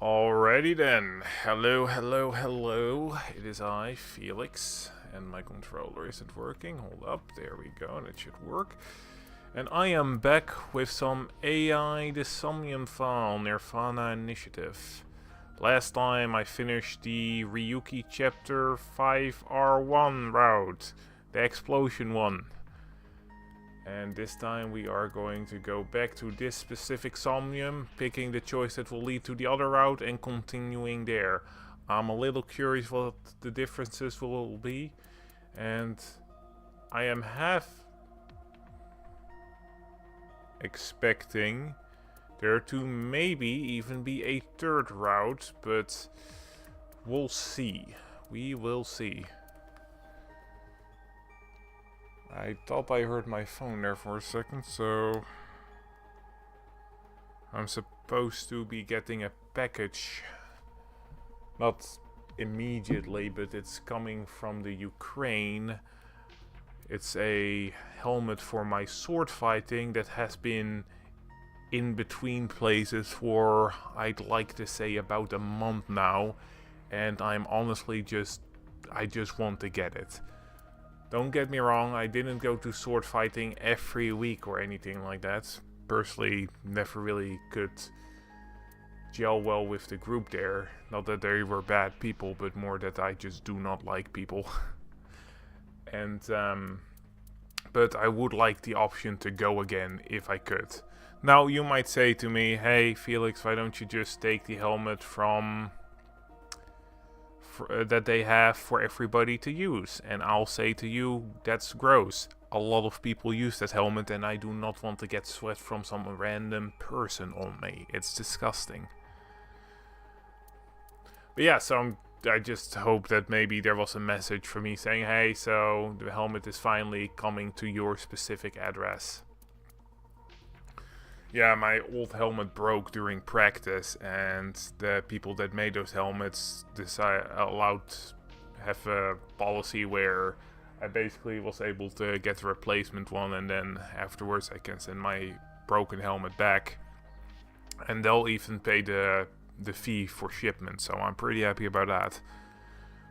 Alrighty then. Hello, hello, hello. It is I, Felix, and my controller isn't working. Hold up, there we go, and it should work. And I am back with some AI, the Somnium File, NirvanA Initiative. Last time I finished the Ryuki chapter 5R1 route, the explosion one. And this time we are going to go back to this specific Somnium, picking the choice that will lead to the other route and continuing there. I'm a little curious what the differences will be, and I am half expecting there to maybe even be a third route, but we'll see. We will see. I thought I heard my phone there for a second, so I'm supposed to be getting a package. Not immediately, but it's coming from the Ukraine. It's a helmet for my sword fighting that has been in between places for, I'd like to say, about a month now. And I'm honestly I just want to get it. Don't get me wrong, I didn't go to sword fighting every week or anything like that. Personally, never really could gel well with the group there. Not that they were bad people, but more that I just do not like people. And, but I would like the option to go again if I could. Now, you might say to me, hey Felix, why don't you just take the helmet from that they have for everybody to use? And I'll say to you, that's gross. A lot of people use that helmet and I do not want to get sweat from some random person on me. It's disgusting. But yeah, so I just hope that maybe there was a message for me saying, hey, so the helmet is finally coming to your specific address. Yeah, my old helmet broke during practice, and the people that made those helmets have a policy where I basically was able to get a replacement one, and then afterwards I can send my broken helmet back, and they'll even pay the fee for shipment, so I'm pretty happy about that.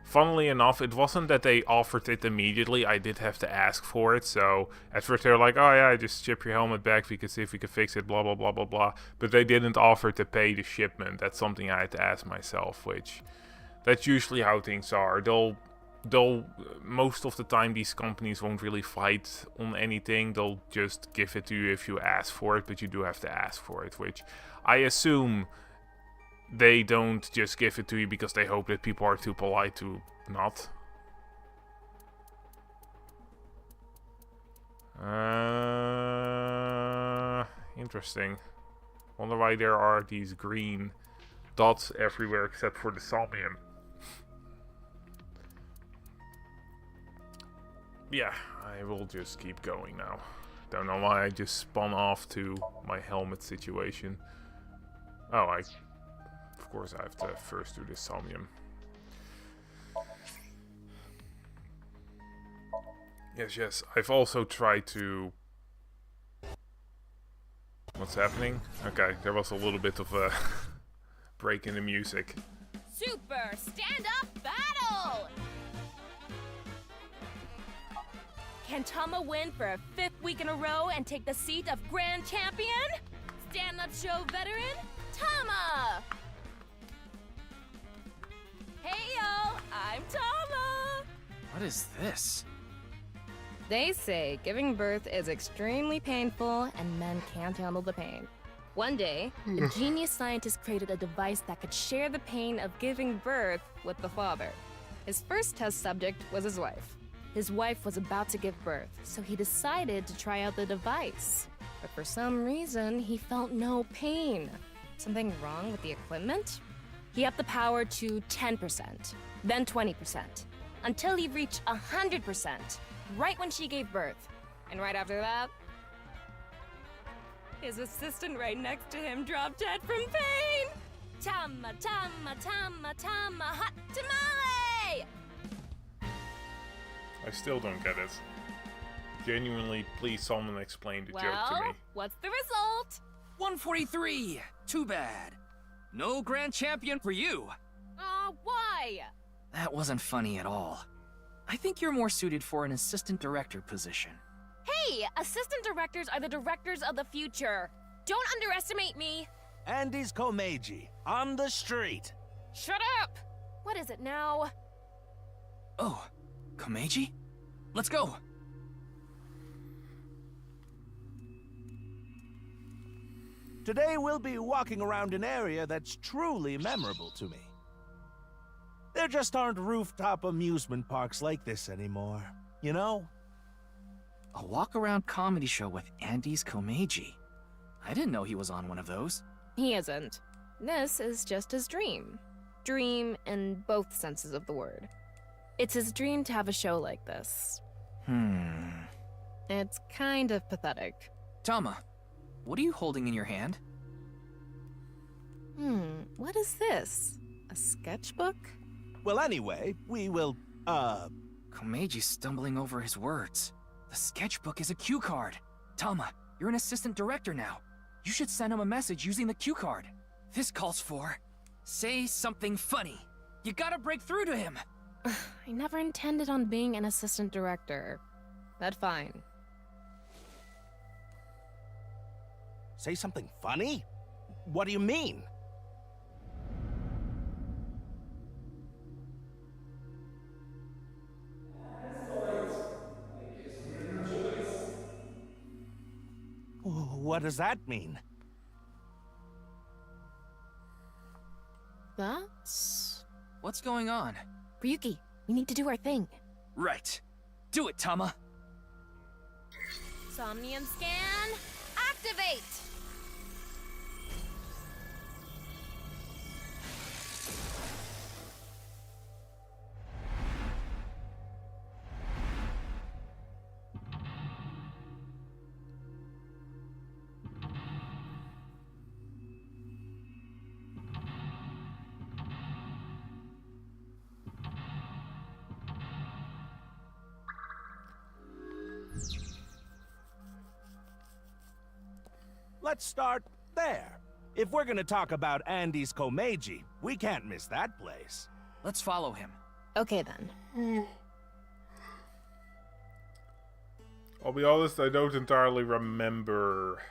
Funnily enough, it wasn't that they offered it immediately. I did have to ask for it. So at first they were like, oh yeah, just ship your helmet back. We can see if we can fix it, blah, blah, blah, blah, blah. But they didn't offer to pay the shipment. That's something I had to ask myself, which that's usually how things are. They'll most of the time these companies won't really fight on anything. They'll just give it to you if you ask for it, but you do have to ask for it, which I assume they don't just give it to you because they hope that people are too polite to not. Interesting. Wonder why there are these green dots everywhere except for the Somnium. Yeah, I will just keep going now. Don't know why I just spun off to my helmet situation. Oh, of course I have to first do this Somnium. Yes, I've also tried to... What's happening? Okay, there was a little bit of a break in the music. Super stand-up battle! Can Tama win for a 5th week in a row and take the seat of Grand Champion? Stand-up show veteran, Tama! Hey yo, I'm Tama! What is this? They say giving birth is extremely painful and men can't handle the pain. One day, a genius scientist created a device that could share the pain of giving birth with the father. His first test subject was his wife. His wife was about to give birth, so he decided to try out the device. But for some reason, he felt no pain. Something wrong with the equipment? He upped the power to 10%, then 20%, until he reached 100%, right when she gave birth. And right after that, his assistant right next to him dropped dead from pain! Tama, Tama, Tama, Tama, hot tamale! I still don't get it. Genuinely, please someone explain the joke to me. What's the result? 143! Too bad. No grand champion for you. Aw, why? That wasn't funny at all. I think you're more suited for an assistant director position. Hey, assistant directors are the directors of the future. Don't underestimate me. Andy's Komeiji, on the street. Shut up! What is it now? Oh, Komeiji? Let's go. Today we'll be walking around an area that's truly memorable to me. There just aren't rooftop amusement parks like this anymore, you know? A walk-around comedy show with Andy's Komeiji. I didn't know he was on one of those. He isn't. This is just his dream. Dream in both senses of the word. It's his dream to have a show like this. It's kind of pathetic. Tama, what are you holding in your hand? What is this? A sketchbook? Well, anyway, we will, Komeji's stumbling over his words. The sketchbook is a cue card. Tama, you're an assistant director now. You should send him a message using the cue card. This calls for... say something funny. You gotta break through to him. I never intended on being an assistant director. But fine. say something funny? What do you mean? What does that mean? That's... What's going on? Ryuki, we need to do our thing. Right. Do it, Tama. Somnium scan, activate! Let's start there. If we're gonna talk about Andy's Komeiji, we can't miss that place. Let's follow him. Okay then. I'll be honest, I don't entirely remember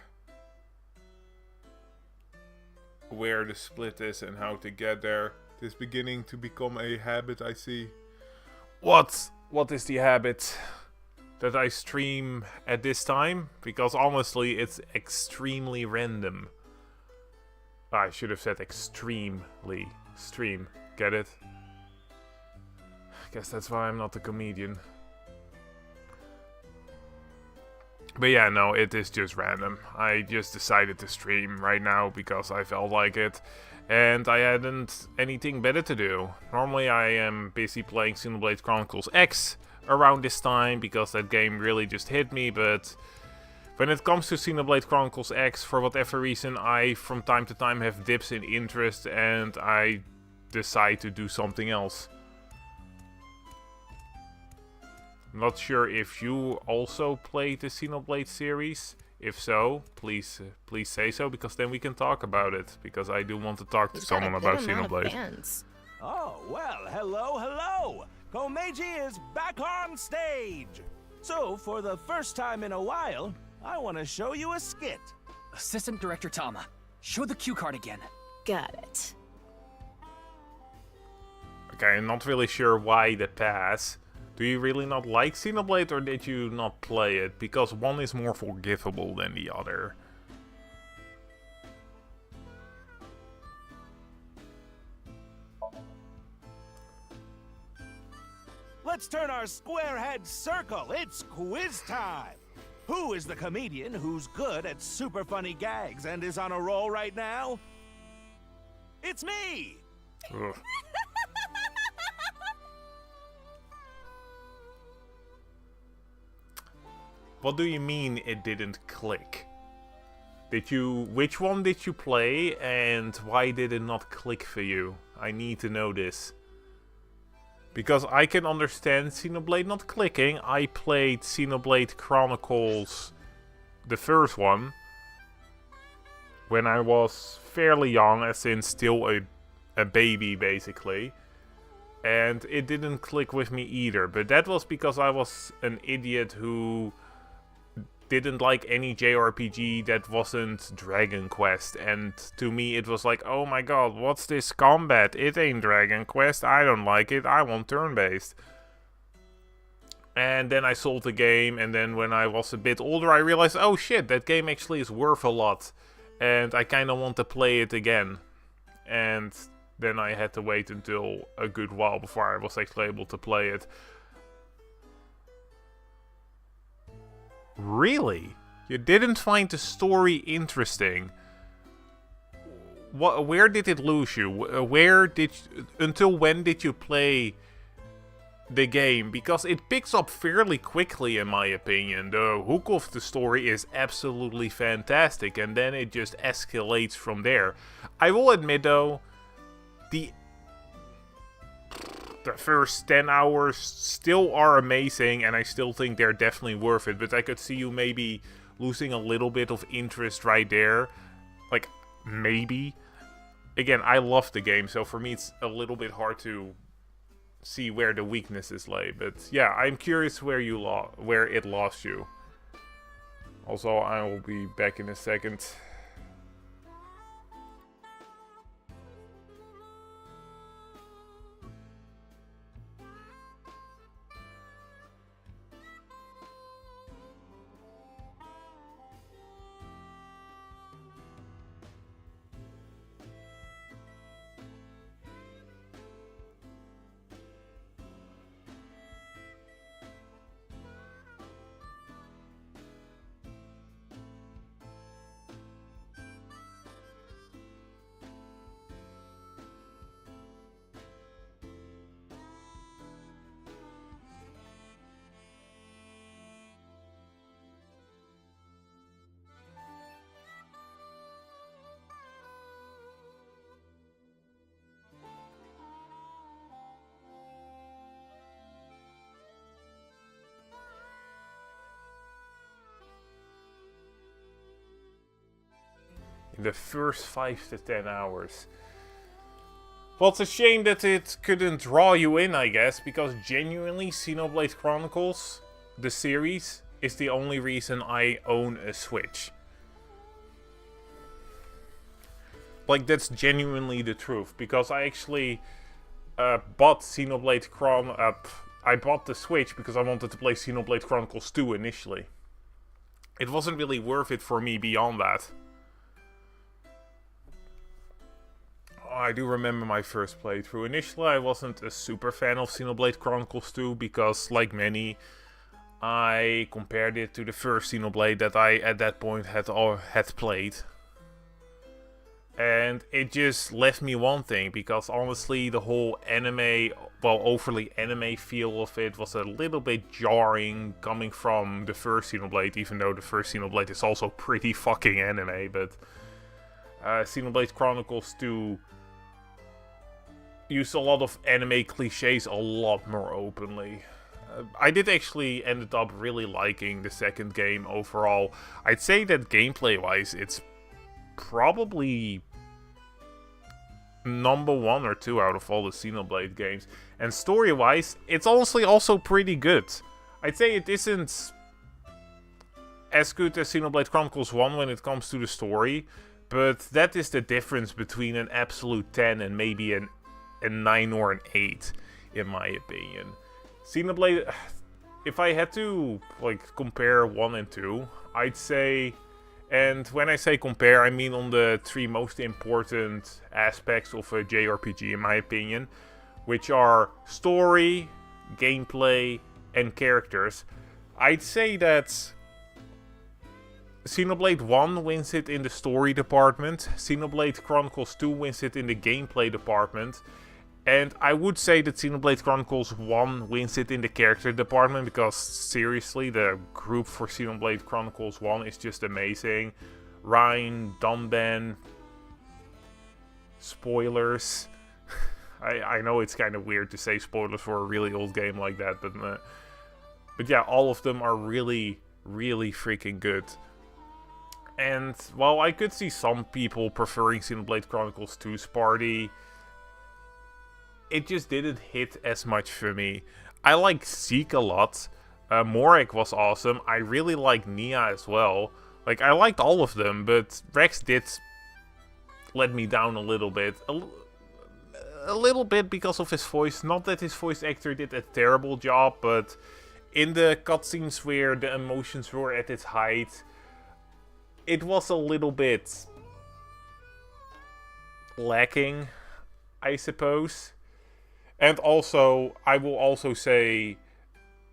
where the split is and how to get there. It is beginning to become a habit, I see. What is the habit? That I stream at this time? Because honestly, it's extremely random. I should have said extremely. Stream. Get it? Guess that's why I'm not a comedian. But yeah, no, it is just random. I just decided to stream right now because I felt like it. And I hadn't anything better to do. Normally I am busy playing Xenoblade Chronicles X around this time because that game really just hit me, but when it comes to Xenoblade Chronicles X, for whatever reason, I from time to time have dips in interest and I decide to do something else. I'm not sure if you also played the Xenoblade series. If so, please say so, because then we can talk about it, because I do want to talk to someone about Xenoblade. Oh, well, hello! Komeiji is back on stage! So, for the first time in a while, I want to show you a skit. Assistant Director Tama, show the cue card again. Got it. Okay, I'm not really sure why the pass. Do you really not like Xenoblade, or did you not play it? Because one is more forgivable than the other. Let's turn our square head circle. It's quiz time. Who is the comedian who's good at super funny gags and is on a roll right now? It's me! Ugh. What do you mean it didn't click? Which one did you play and why did it not click for you? I need to know this. Because I can understand Xenoblade not clicking. I played Xenoblade Chronicles, the first one, when I was fairly young, as in still a baby basically. And it didn't click with me either, but that was because I was an idiot who didn't like any JRPG that wasn't Dragon Quest, and to me it was like, oh my god, what's this combat? It ain't Dragon Quest, I don't like it, I want turn-based. And then I sold the game, and then when I was a bit older I realized, oh shit, that game actually is worth a lot, and I kinda want to play it again. And then I had to wait until a good while before I was actually able to play it. Really? You didn't find the story interesting? Where did it lose you? Until when did you play the game? Because it picks up fairly quickly in my opinion. The hook of the story is absolutely fantastic, and then it just escalates from there. I will admit though, the first 10 hours still are amazing, and I still think they're definitely worth it, but I could see you maybe losing a little bit of interest right there. Like, maybe. Again, I love the game, so for me it's a little bit hard to see where the weaknesses lay, but yeah, I'm curious where it lost you. Also, I will be back in a second. In the first 5 to 10 hours. Well, it's a shame that it couldn't draw you in, I guess, because genuinely Xenoblade Chronicles, the series, is the only reason I own a Switch. Like, that's genuinely the truth, because I actually bought Xenoblade I bought the Switch because I wanted to play Xenoblade Chronicles 2 initially. It wasn't really worth it for me beyond that. I do remember my first playthrough. Initially, I wasn't a super fan of Xenoblade Chronicles 2 because, like many, I compared it to the first Xenoblade that I, at that point, had played. And it just left me wanting, because honestly, the whole anime, well, overly anime feel of it was a little bit jarring coming from the first Xenoblade, even though the first Xenoblade is also pretty fucking anime, but Xenoblade Chronicles 2 used a lot of anime cliches a lot more openly. I did actually ended up really liking the second game overall. I'd say that gameplay-wise, it's probably number 1 or 2 out of all the Xenoblade games. And story-wise, it's honestly also pretty good. I'd say it isn't as good as Xenoblade Chronicles 1 when it comes to the story, but that is the difference between an absolute 10 and maybe a 9 or an 8, in my opinion. Xenoblade, if I had to like compare 1 and 2, I'd say, and when I say compare, I mean on the 3 most important aspects of a JRPG, in my opinion, which are story, gameplay, and characters. I'd say that Xenoblade 1 wins it in the story department, Xenoblade Chronicles 2 wins it in the gameplay department, and I would say that Xenoblade Chronicles 1 wins it in the character department, because seriously, the group for Xenoblade Chronicles 1 is just amazing. Rein, Dunban, spoilers. I know it's kind of weird to say spoilers for a really old game like that, but yeah, all of them are really, really freaking good. And while I could see some people preferring Xenoblade Chronicles 2's party, it just didn't hit as much for me. I like Zeke a lot. Morek was awesome. I really like Nia as well. Like, I liked all of them, but Rex did let me down a little bit. A little bit because of his voice. Not that his voice actor did a terrible job, but in the cutscenes where the emotions were at its height, it was a little bit lacking, I suppose. And also, I will also say,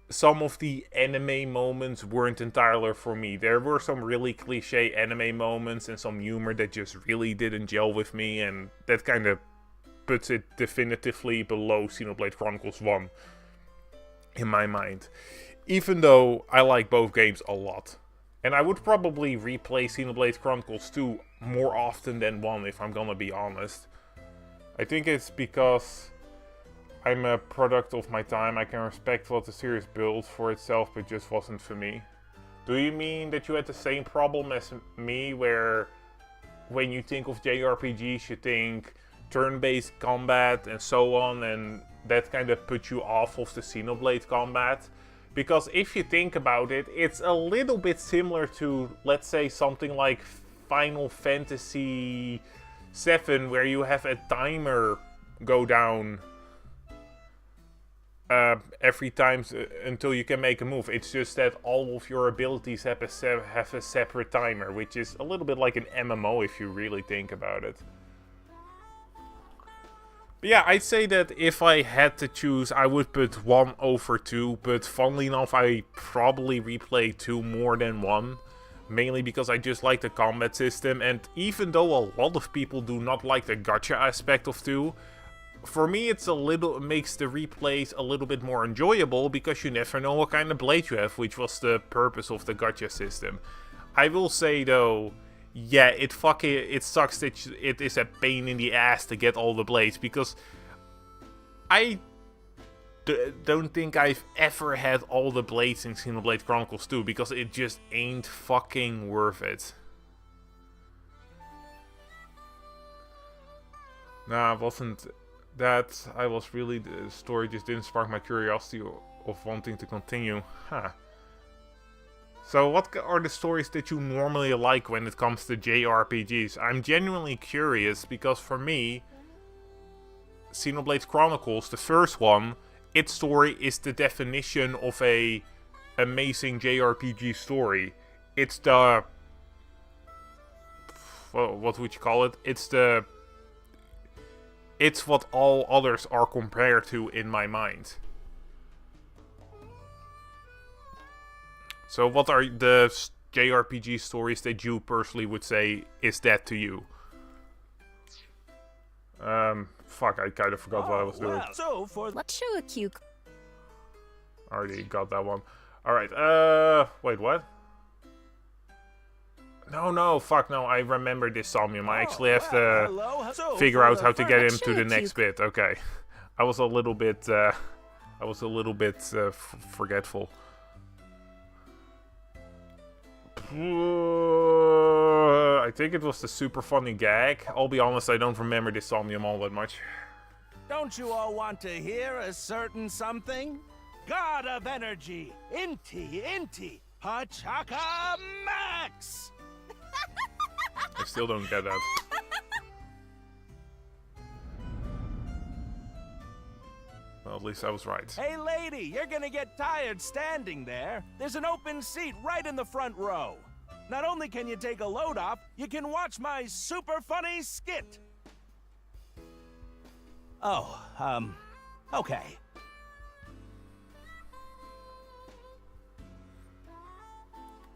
some of the anime moments weren't entirely for me. There were some really cliche anime moments and some humor that just really didn't gel with me, and that kind of puts it definitively below Xenoblade Chronicles 1 in my mind. Even though I like both games a lot. And I would probably replay Xenoblade Chronicles 2 more often than 1 if I'm gonna be honest. I think it's because I'm a product of my time. I can respect what the series built for itself, but just wasn't for me. Do you mean that you had the same problem as me, where when you think of JRPGs you think turn-based combat and so on, and that kind of puts you off of the Xenoblade combat? Because if you think about it, it's a little bit similar to, let's say, something like Final Fantasy VII, where you have a timer go down every time until you can make a move. It's just that all of your abilities have a separate timer, which is a little bit like an MMO if you really think about it. But yeah, I'd say that if I had to choose, I would put 1 over 2, but funnily enough, I probably replay 2 more than 1. Mainly because I just like the combat system, and even though a lot of people do not like the gacha aspect of 2, for me it makes the replays a little bit more enjoyable, because you never know what kind of blade you have, which was the purpose of the gacha system. I will say though, yeah, it sucks that it is a pain in the ass to get all the blades, because I don't think I've ever had all the blades in Xenoblade Chronicles 2, because it just ain't fucking worth it. Nah, it wasn't that. The story just didn't spark my curiosity of wanting to continue. Huh. So what are the stories that you normally like when it comes to JRPGs? I'm genuinely curious, because for me, Xenoblade Chronicles, the first one, its story is the definition of a amazing JRPG story. It's the... well, what would you call it? It's what all others are compared to in my mind. So what are the JRPG stories that you personally would say is that to you? Fuck, I kind of forgot what I was doing. So for Let's show a cue. Already got that one. Alright, wait, what? No, fuck no, I remember this Somnium. I actually have to figure out how to get him to the next bit. Okay. I was a little bit, forgetful. I think it was the super funny gag. I'll be honest, I don't remember this Somnium all that much. Don't you all want to hear a certain something? God of Energy, Inti, Pachaka Max! I still don't get that. Well, at least I was right. Hey lady, you're gonna get tired standing there. There's an open seat right in the front row. Not only can you take a load off, you can watch my super funny skit. Oh, okay.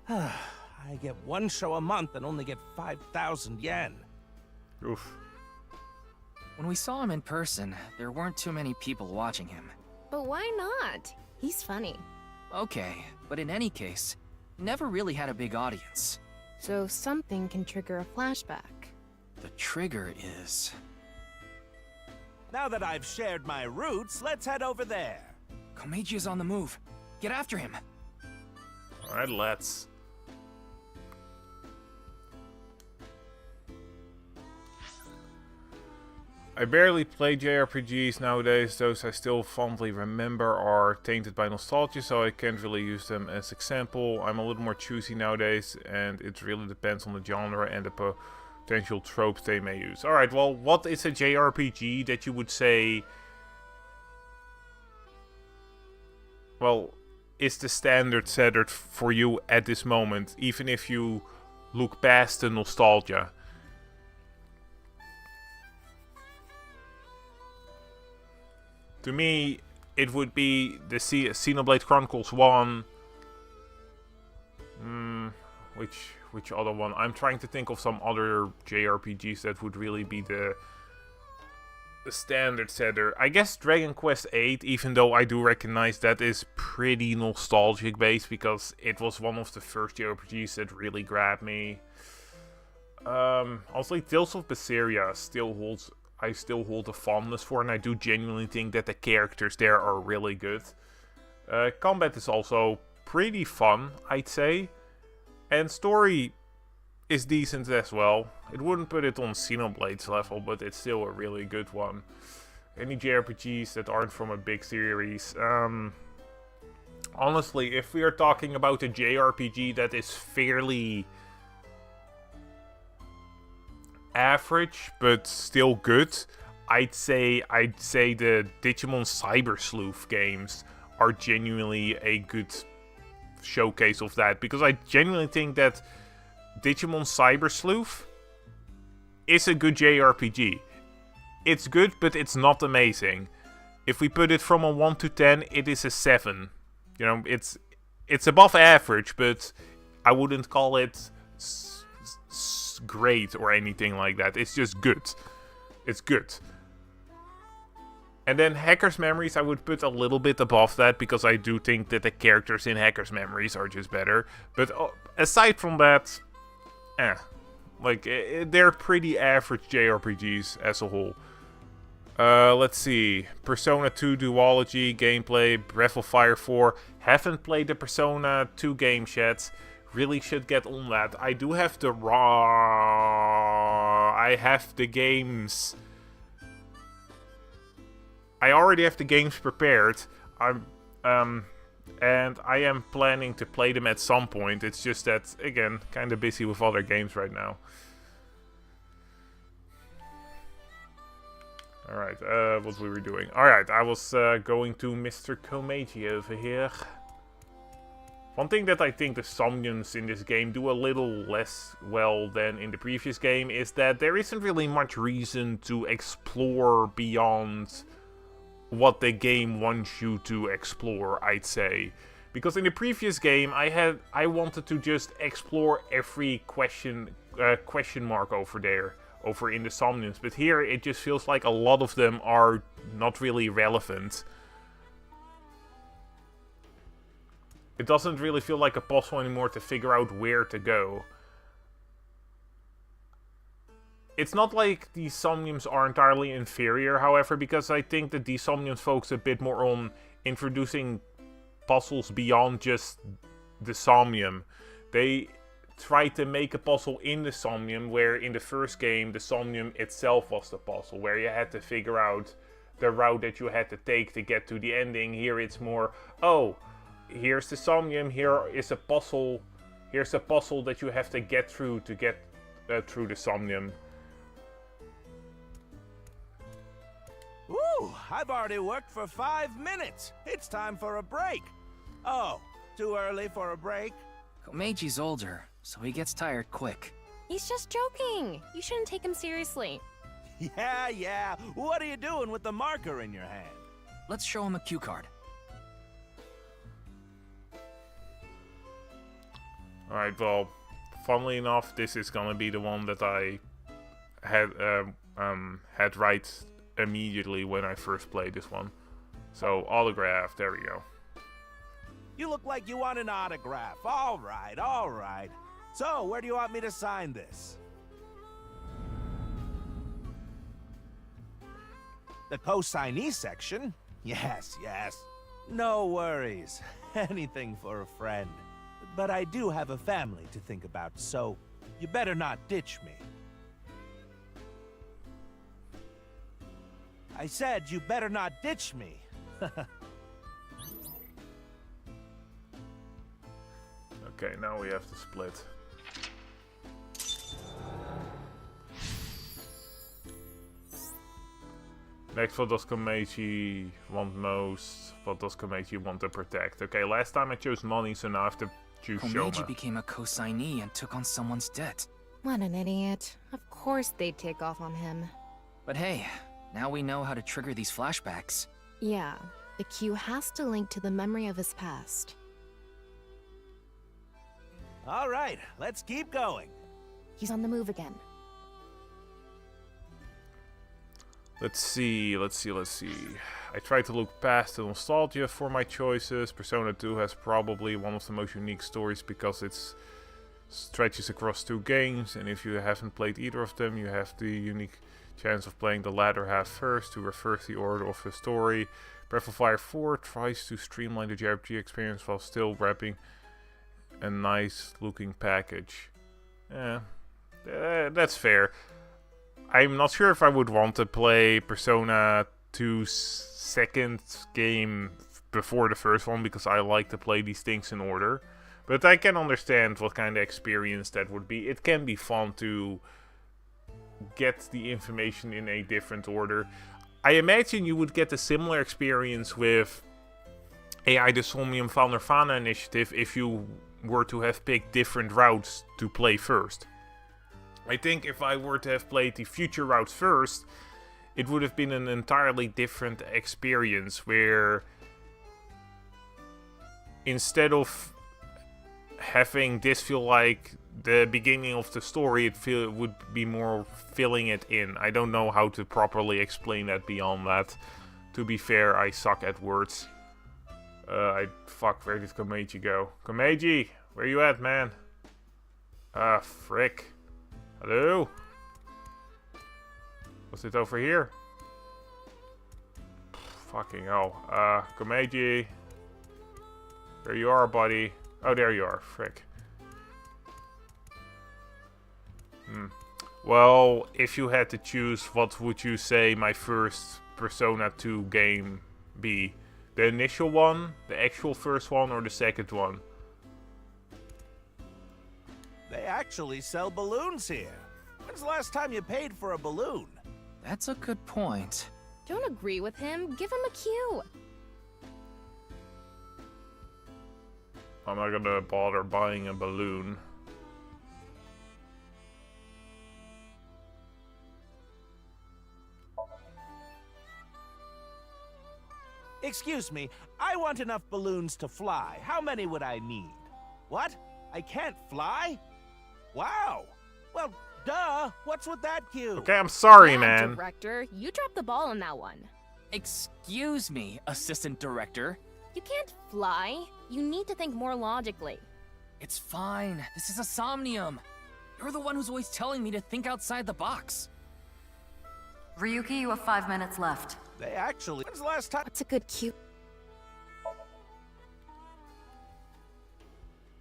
I get 1 show a month and only get 5,000 yen. Oof. When we saw him in person, there weren't too many people watching him. But why not? He's funny. Okay, but in any case, never really had a big audience. So something can trigger a flashback. The trigger is... Now that I've shared my roots, let's head over there. Komeiji is on the move. Get after him. Alright, let's. I barely play JRPGs nowadays. Those I still fondly remember are tainted by nostalgia, so I can't really use them as example. I'm a little more choosy nowadays, and it really depends on the genre and the potential tropes they may use. Alright, well, what is a JRPG that you would say, well, is the standard setter for you at this moment, even if you look past the nostalgia? To me, it would be the Xenoblade Chronicles 1. Which other one? I'm trying to think of some other JRPGs that would really be the standard setter. I guess Dragon Quest VIII, even though I do recognize that is pretty nostalgic based, because it was one of the first JRPGs that really grabbed me. Also, Tales of Berseria I still hold a fondness for, and I do genuinely think that the characters there are really good. Combat is also pretty fun, I'd say. And story is decent as well. It wouldn't put it on Xenoblade's level, but it's still a really good one. Any JRPGs that aren't from a big series. Honestly, if we are talking about a JRPG that is fairly average but still good, I'd say the Digimon Cyber Sleuth games are genuinely a good showcase of that, because I genuinely think that Digimon Cyber Sleuth is a good JRPG. It's good, but it's not amazing. If we put it from a 1 to 10, it is a 7. You know, it's above average, but I wouldn't call it great or anything like that. It's just good. It's good. And then Hacker's Memories I would put a little bit above that, because I do think that the characters in Hacker's Memories are just better. But aside from that, they're pretty average JRPGs as a whole. Let's see. Persona 2 Duology, gameplay, Breath of Fire 4. Haven't played the Persona 2 games yet. Really should get on that. I do have the I have the games. I already have the games prepared. And I am planning to play them at some point. It's just that, again, kind of busy with other games right now. Alright, what we were doing. Alright, I was going to Mr. Komeiji over here. One thing that I think the Somniums in this game do a little less well than in the previous game is that there isn't really much reason to explore beyond what the game wants you to explore, I'd say. Because in the previous game, I wanted to just explore every question mark over there, over in the Somniums. But here, it just feels like a lot of them are not really relevant. It doesn't really feel like a puzzle anymore to figure out where to go. It's not like the Somniums are entirely inferior, however, because I think that the Somniums focus a bit more on introducing puzzles beyond just the Somnium. They try to make a puzzle in the Somnium, where in the first game, the Somnium itself was the puzzle, where you had to figure out the route that you had to take to get to the ending. Here it's more, oh, here's the Somnium, here is a puzzle, here's a puzzle that you have to get through to get through the Somnium. Ooh, I've already worked for 5 minutes. It's time for a break. Oh, too early for a break? Komeiji's older, so he gets tired quick. He's just joking. You shouldn't take him seriously. Yeah. What are you doing with the marker in your hand? Let's show him a cue card. Alright, well, funnily enough, this is gonna be the one that I had right immediately when I first played this one. So, autograph, there we go. You look like you want an autograph. All right. So, where do you want me to sign this? The co-signee section? Yes. No worries. Anything for a friend. But I do have a family to think about, so you better not ditch me. I said you better not ditch me. Okay, now we have to split. Next, what does Komeiji want most? What does Komeiji want to protect? Okay, last time I chose money, so now I have to choose Komeiji Shoma. became a co-signee and took on someone's debt. What an idiot. Of course they'd take off on him. But hey, now we know how to trigger these flashbacks. Yeah, the Q has to link to the memory of his past. All right, let's keep going. He's on the move again. Let's see. I try to look past the nostalgia for my choices. Persona 2 has probably one of the most unique stories because it stretches across 2 games, and if you haven't played either of them, you have the unique chance of playing the latter half first to reverse the order of the story. Breath of Fire 4 tries to streamline the JRPG experience while still wrapping a nice looking package. Yeah, that's fair. I'm not sure if I would want to play Persona 2's second game before the first one, because I like to play these things in order. But I can understand what kind of experience that would be. It can be fun to get the information in a different order. I imagine you would get a similar experience with AI the Somnium Files NirvanA Initiative if you were to have picked different routes to play first. I think if I were to have played the future routes first, it would have been an entirely different experience, where instead of having this feel like the beginning of the story, it would be more filling it in. I don't know how to properly explain that beyond that. To be fair, I suck at words. Fuck, where did Komeiji go? Komeiji, where you at, man? Ah, frick. Hello? Was it over here? Fucking hell. Komeiji. There you are, buddy. Oh, there you are. Frick. Well, if you had to choose, what would you say my first Persona 2 game be? The initial one, the actual first one, or the second one? They actually sell balloons here. When's the last time you paid for a balloon? That's a good point. Don't agree with him. Give him a cue. I'm not gonna bother buying a balloon. Excuse me, I want enough balloons to fly. How many would I need? What? I can't fly? Wow. Well, duh. What's with that cue? Okay, I'm sorry, Yeah, man. Director, you dropped the ball on that one. Excuse me, Assistant Director. You can't fly. You need to think more logically. It's fine. This is a Somnium. You're the one who's always telling me to think outside the box. Ryuki, you have 5 minutes left. They actually... When's the last time... That's a good cue.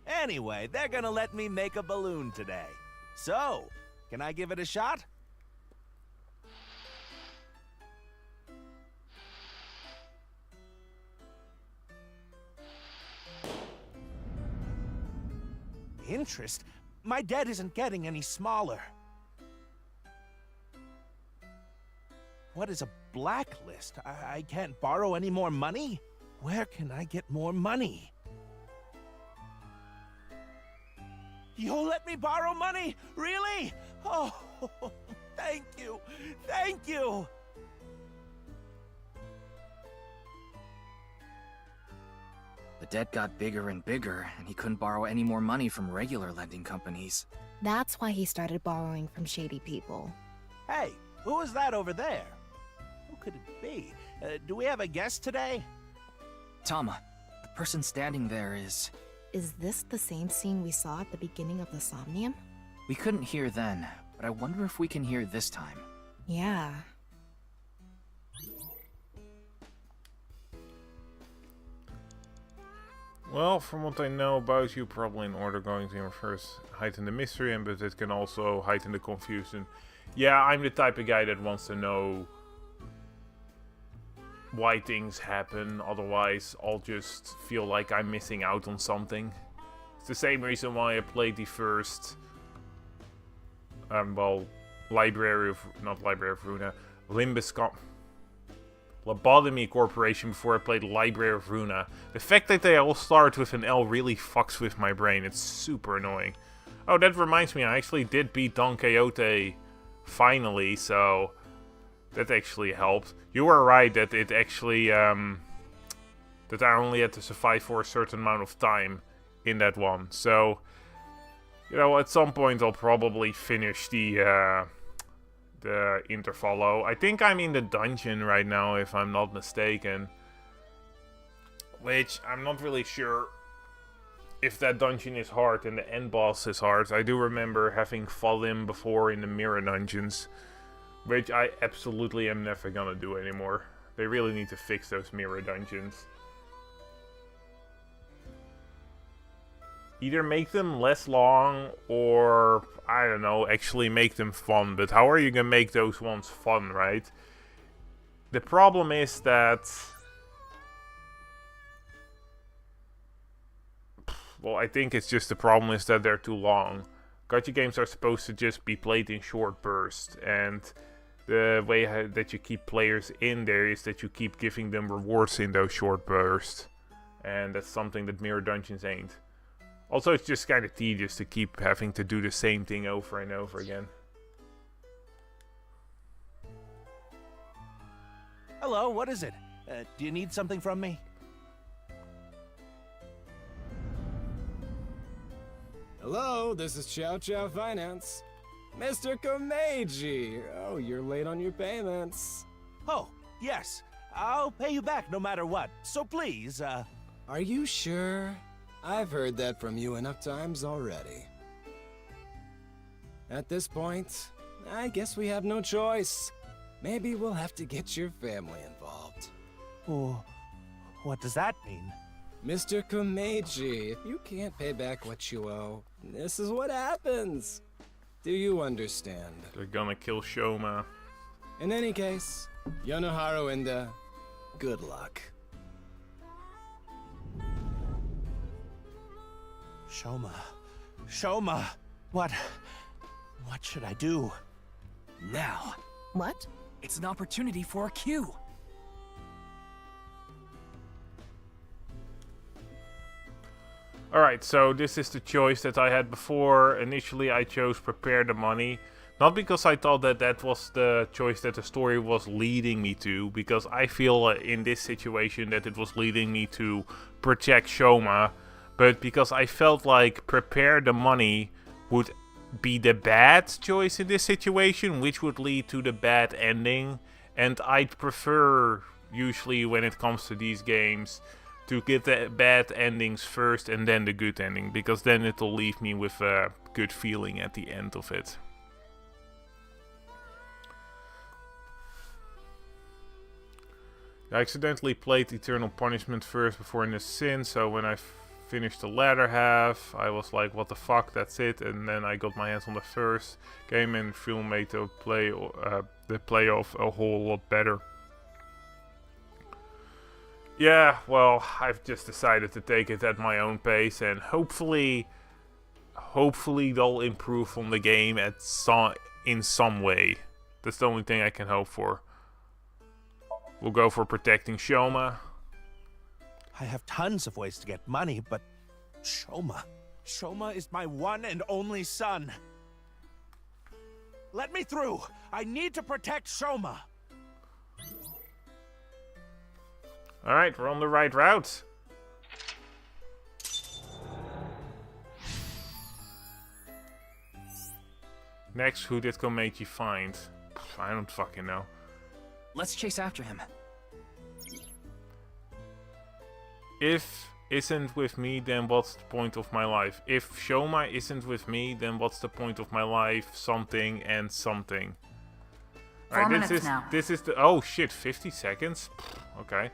Anyway, they're gonna let me make a balloon today. So, can I give it a shot? Interest? My debt isn't getting any smaller. What is a blacklist? I can't borrow any more money? Where can I get more money? You'll let me borrow money? Really? Oh, thank you. Thank you. The debt got bigger and bigger, and he couldn't borrow any more money from regular lending companies. That's why he started borrowing from shady people. Hey, who is that over there? Who could it be? Do we have a guest today? Tama, the person standing there is... Is this the same scene we saw at the beginning of the Somnium? We couldn't hear then, but I wonder if we can hear this time. Yeah. Well, from what I know about you, probably in order going to first heighten the mystery, but it can also heighten the confusion. Yeah, I'm the type of guy that wants to know why things happen, otherwise I'll just feel like I'm missing out on something. It's the same reason why I played the first, well, Lobotomy Corporation before I played Library of Runa. The fact that they all start with an L really fucks with my brain. It's super annoying. Oh, that reminds me, I actually did beat Don Quixote finally, so that actually helped. You were right that it actually, that I only had to survive for a certain amount of time in that one. So, you know, at some point I'll probably finish the Interfollow. I think I'm in the dungeon right now, if I'm not mistaken. Which, I'm not really sure if that dungeon is hard and the end boss is hard. I do remember having fought him before in the mirror dungeons, which I absolutely am never gonna do anymore. They really need to fix those mirror dungeons. Either make them less long, or, I don't know, actually make them fun. But how are you gonna make those ones fun, right? The problem is that... Well, I think it's just the problem is that they're too long. Gacha games are supposed to just be played in short bursts, and the way that you keep players in there is that you keep giving them rewards in those short bursts. And that's something that mirror dungeons ain't. Also, it's just kind of tedious to keep having to do the same thing over and over again. Hello, what is it? Do you need something from me? Hello, this is Chow Chow Finance. Mr. Komeiji! Oh, you're late on your payments. Oh, yes. I'll pay you back no matter what. So please, Are you sure? I've heard that from you enough times already. At this point, I guess we have no choice. Maybe we'll have to get your family involved. Oh, what does that mean? Mr. Komeiji, if you can't pay back what you owe, this is what happens. Do you understand? They're gonna kill Shoma. In any case, Yonoharu and, good luck. Shoma, what should I do? Now, What? it's an opportunity for a cue. Alright, so this is the choice that I had before. Initially I chose Prepare the Money. Not because I thought that that was the choice that the story was leading me to. Because I feel in this situation that it was leading me to protect Shoma. But because I felt like Prepare the Money would be the bad choice in this situation. Which would lead to the bad ending. And I'd prefer, usually when it comes to these games, to get the bad endings first and then the good ending, because then it'll leave me with a good feeling at the end of it. I accidentally played Eternal Punishment first before In the Sin, so when I finished the latter half, I was like, what the fuck, that's it, and then I got my hands on the first game and made the playoff a whole lot better. Yeah, well, I've just decided to take it at my own pace, and hopefully they'll improve on the game in some way. That's the only thing I can hope for. We'll go for protecting Shoma. I have tons of ways to get money, but Shoma is my one and only son. Let me through. I need to protect Shoma. Alright, we're on the right route. Next, who did Komeiji find? I don't fucking know. Let's chase after him. If isn't with me, then what's the point of my life? If Shoma isn't with me, then what's the point of my life? Something and something. 4 minutes now. This is the... Oh shit, 50 seconds? Okay.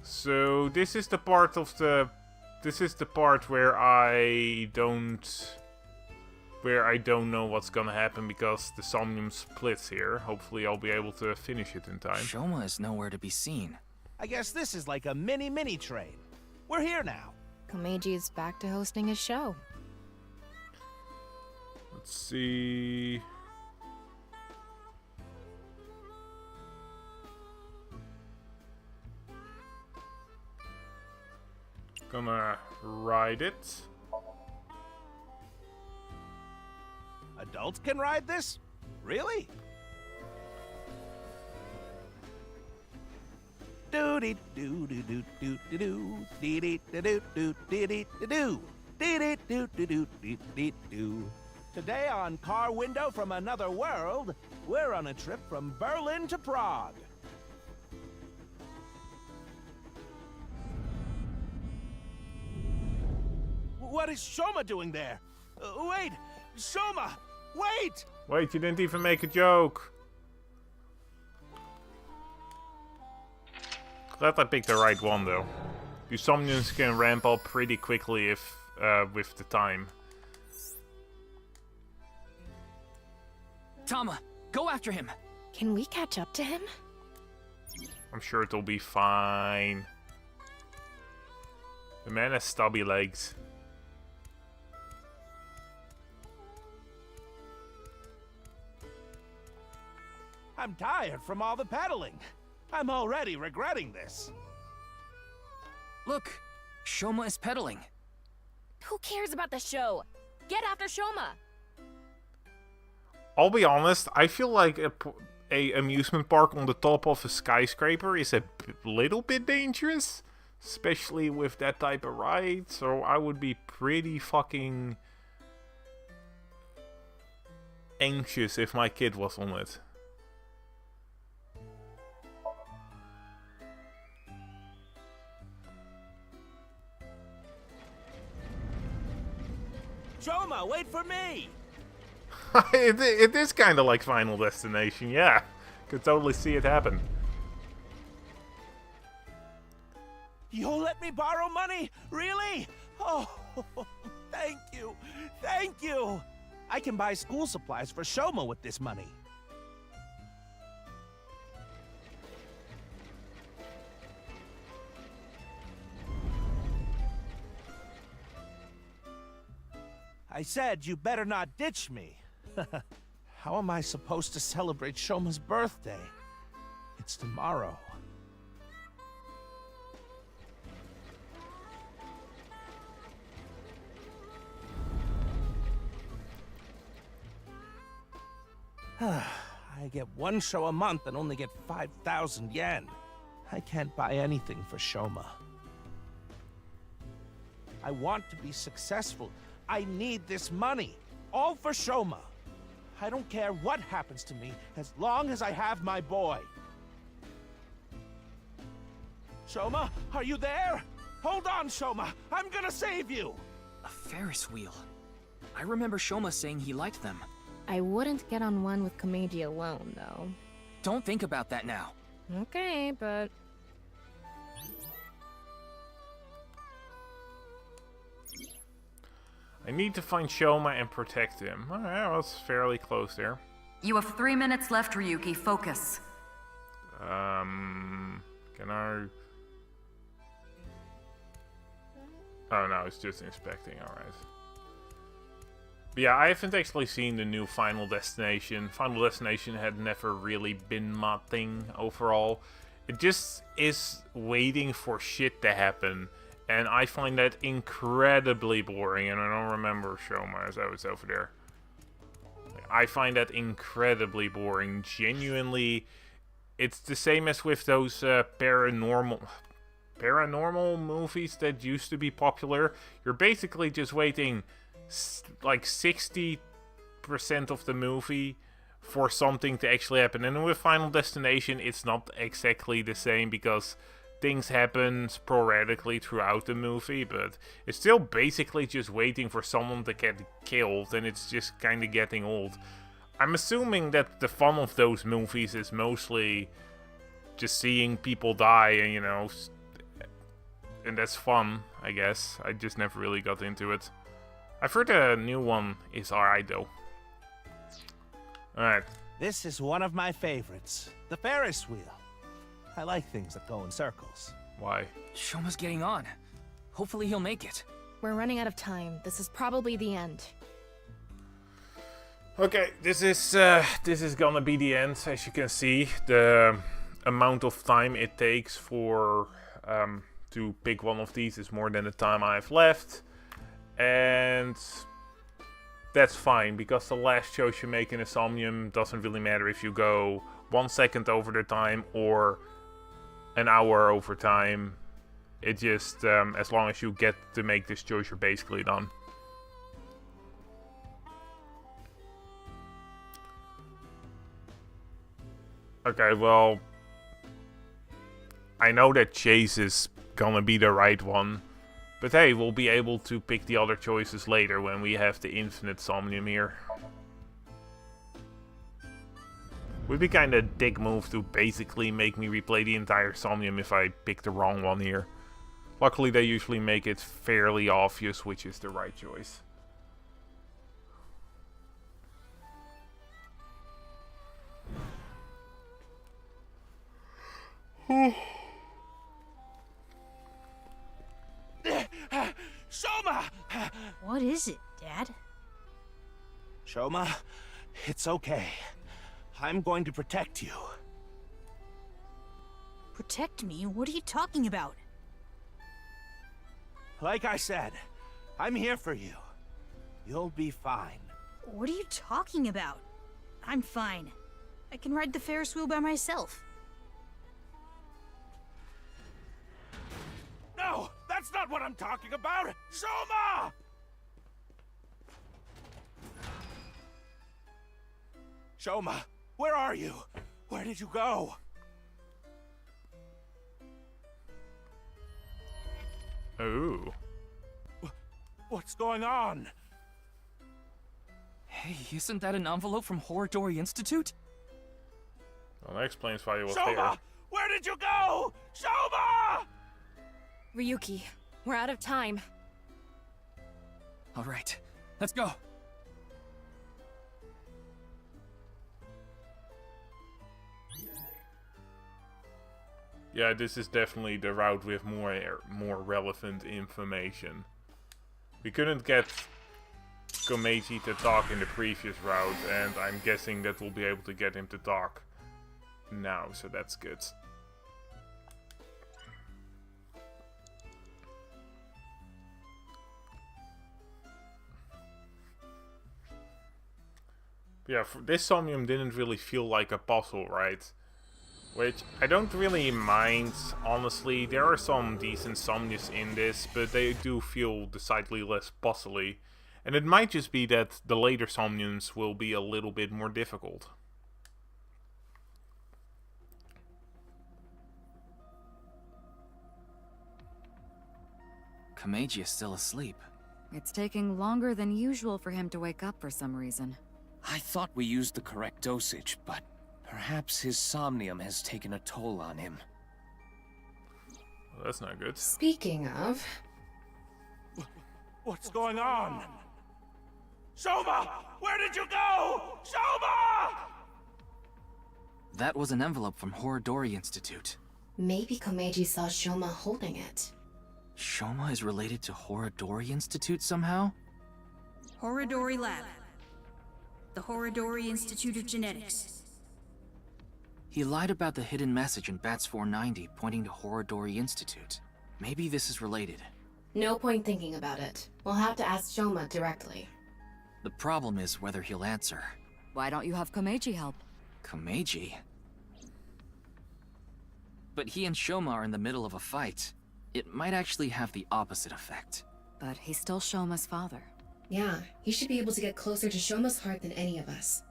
So this is the part of the... This is the part where I don't where I don't know what's gonna happen because the Somnium splits here. Hopefully I'll be able to finish it in time. Shoma is nowhere to be seen. I guess this is like a mini train. We're here now. Komeiji is back to hosting his show. Let's see. Gonna ride it. Adults can ride this? Really? Doody doo doo doo doo doo doo dee dee doo doo doo dee dee doo doo dee dee doo doo doo dee dee doo. Today on Car Window from Another World, we're on a trip from Berlin to Prague. What is Shoma doing there? Wait! Shoma! Wait! Wait, you didn't even make a joke. Glad I picked the right one though. You Somniums can ramp up pretty quickly if with the time. Tama, go after him. Can we catch up to him? I'm sure it'll be fine. The man has stubby legs. I'm tired from all the pedaling. I'm already regretting this. Look, Shoma is pedaling. Who cares about the show? Get after Shoma. I'll be honest, I feel like a amusement park on the top of a skyscraper is a little bit dangerous. Especially with that type of ride. So I would be pretty fucking anxious if my kid was on it. Shoma, wait for me! It is kind of like Final Destination, yeah. Could totally see it happen. You'll let me borrow money? Really? Oh, thank you. Thank you. I can buy school supplies for Shoma with this money. I said you better not ditch me. How am I supposed to celebrate Shoma's birthday? It's tomorrow. I get one show a month and only get 5,000 yen. I can't buy anything for Shoma. I want to be successful. I need this money. All for Shoma. I don't care what happens to me as long as I have my boy. Shoma, are you there? Hold on, Shoma. I'm gonna save you. A Ferris wheel. I remember Shoma saying he liked them. I wouldn't get on one with Komeiji alone, though. Don't think about that now. Okay, but... I need to find Shoma and protect him. Alright, I was fairly close there. You have 3 minutes left, Ryuki. Focus. Can I... Oh no, it's just inspecting, alright. But yeah, I haven't actually seen the new Final Destination. Final Destination had never really been my thing overall. It just is waiting for shit to happen. And I find that incredibly boring, and I don't remember Shoma as I was over there. I find that incredibly boring. Genuinely, it's the same as with those paranormal movies that used to be popular. You're basically just waiting like 60% of the movie for something to actually happen. And with Final Destination, it's not exactly the same because things happen sporadically throughout the movie, but it's still basically just waiting for someone to get killed, and it's just kind of getting old. I'm assuming that the fun of those movies is mostly just seeing people die, and you know, and that's fun, I guess. I just never really got into it. I've heard the new one is alright though. Alright. This is one of my favorites. The Ferris wheel. I like things that go in circles. Why? Shoma's getting on. Hopefully he'll make it. We're running out of time. This is probably the end. Okay, this is gonna be the end. As you can see, the amount of time it takes for to pick one of these is more than the time I have left, and that's fine because the last choice you make in a Somnium doesn't really matter if you go 1 second over the time or an hour over time. It just as long as you get to make this choice, you're basically done. Okay, well, I know that Chase is gonna be the right one, but hey, we'll be able to pick the other choices later when we have the infinite Somnium here. Would be kinda a dick move to basically make me replay the entire Somnium if I pick the wrong one here. Luckily they usually make it fairly obvious which is the right choice. Shoma! What is it, Dad? Shoma, it's okay. I'm going to protect you. Protect me? What are you talking about? Like I said, I'm here for you. You'll be fine. What are you talking about? I'm fine. I can ride the Ferris wheel by myself. No, that's not what I'm talking about! Shoma! Shoma, where are you? Where did you go? Ooh. What's going on? Hey, isn't that an envelope from Horridori Institute? Well, that explains why you was Shoma! there. Where did you go? Shoma! Ryuki, we're out of time. All right, let's go. Yeah, this is definitely the route with more relevant information. We couldn't get Komeiji to talk in the previous route, and I'm guessing that we'll be able to get him to talk now, so that's good. Yeah, this Somnium didn't really feel like a puzzle, right? Which I don't really mind, honestly. There are some decent Somniums in this, but they do feel decidedly less puzzly. And it might just be that the later Somniums will be a little bit more difficult. Komeiji is still asleep. It's taking longer than usual for him to wake up for some reason. I thought we used the correct dosage, but perhaps his somnium has taken a toll on him. Well, that's not good. Speaking of... What's going on? Shoma! Where did you go? Shoma! That was an envelope from Horridori Institute. Maybe Komeiji saw Shoma holding it. Shoma is related to Horridori Institute somehow? Horridori Lab. The Horridori Institute of Genetics. He lied about the hidden message in Bats 490 pointing to Horridori Institute. Maybe this is related. No point thinking about it. We'll have to ask Shoma directly. The problem is whether he'll answer. Why don't you have Komeiji help? Komeiji? But he and Shoma are in the middle of a fight. It might actually have the opposite effect. But he's still Shoma's father. Yeah, he should be able to get closer to Shoma's heart than any of us.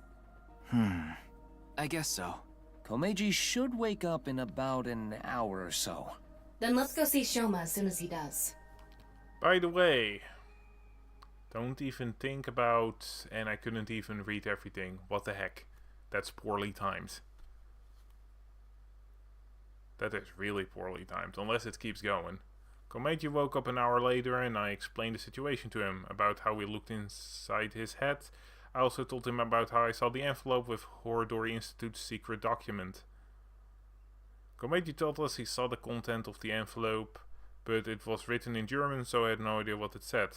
I guess so. Komeiji should wake up in about an hour or so. Then let's go see Shoma as soon as he does. By the way, don't even think about... And I couldn't even read everything. What the heck? That's poorly timed. That is really poorly timed, unless it keeps going. Komeiji woke up an hour later and I explained the situation to him, about how we looked inside his head. I also told him about how I saw the envelope with Horodori Institute's secret document. Komeiji told us he saw the content of the envelope, but it was written in German, so I had no idea what it said.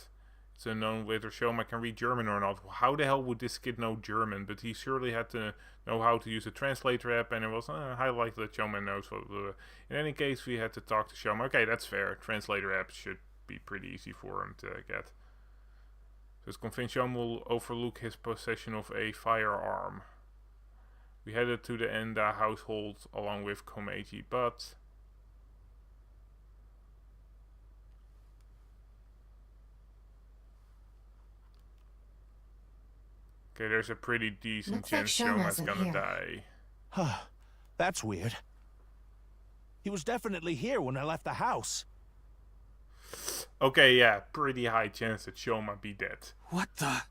It's unknown whether Shoma can read German or not. How the hell would this kid know German? But he surely had to know how to use a translator app, and it was highly likely that Shoma knows what. In any case, we had to talk to Shoma. Okay, that's fair. Translator app should be pretty easy for him to get. So it's convinced Shoma will overlook his possession of a firearm. We headed to the Enda household along with Komeiji, but... Okay, there's a pretty decent Looks like chance Shoma's isn't gonna here. die. Huh. That's weird. He was definitely here when I left the house. Okay, yeah, pretty high chance that Shoma be dead. What the?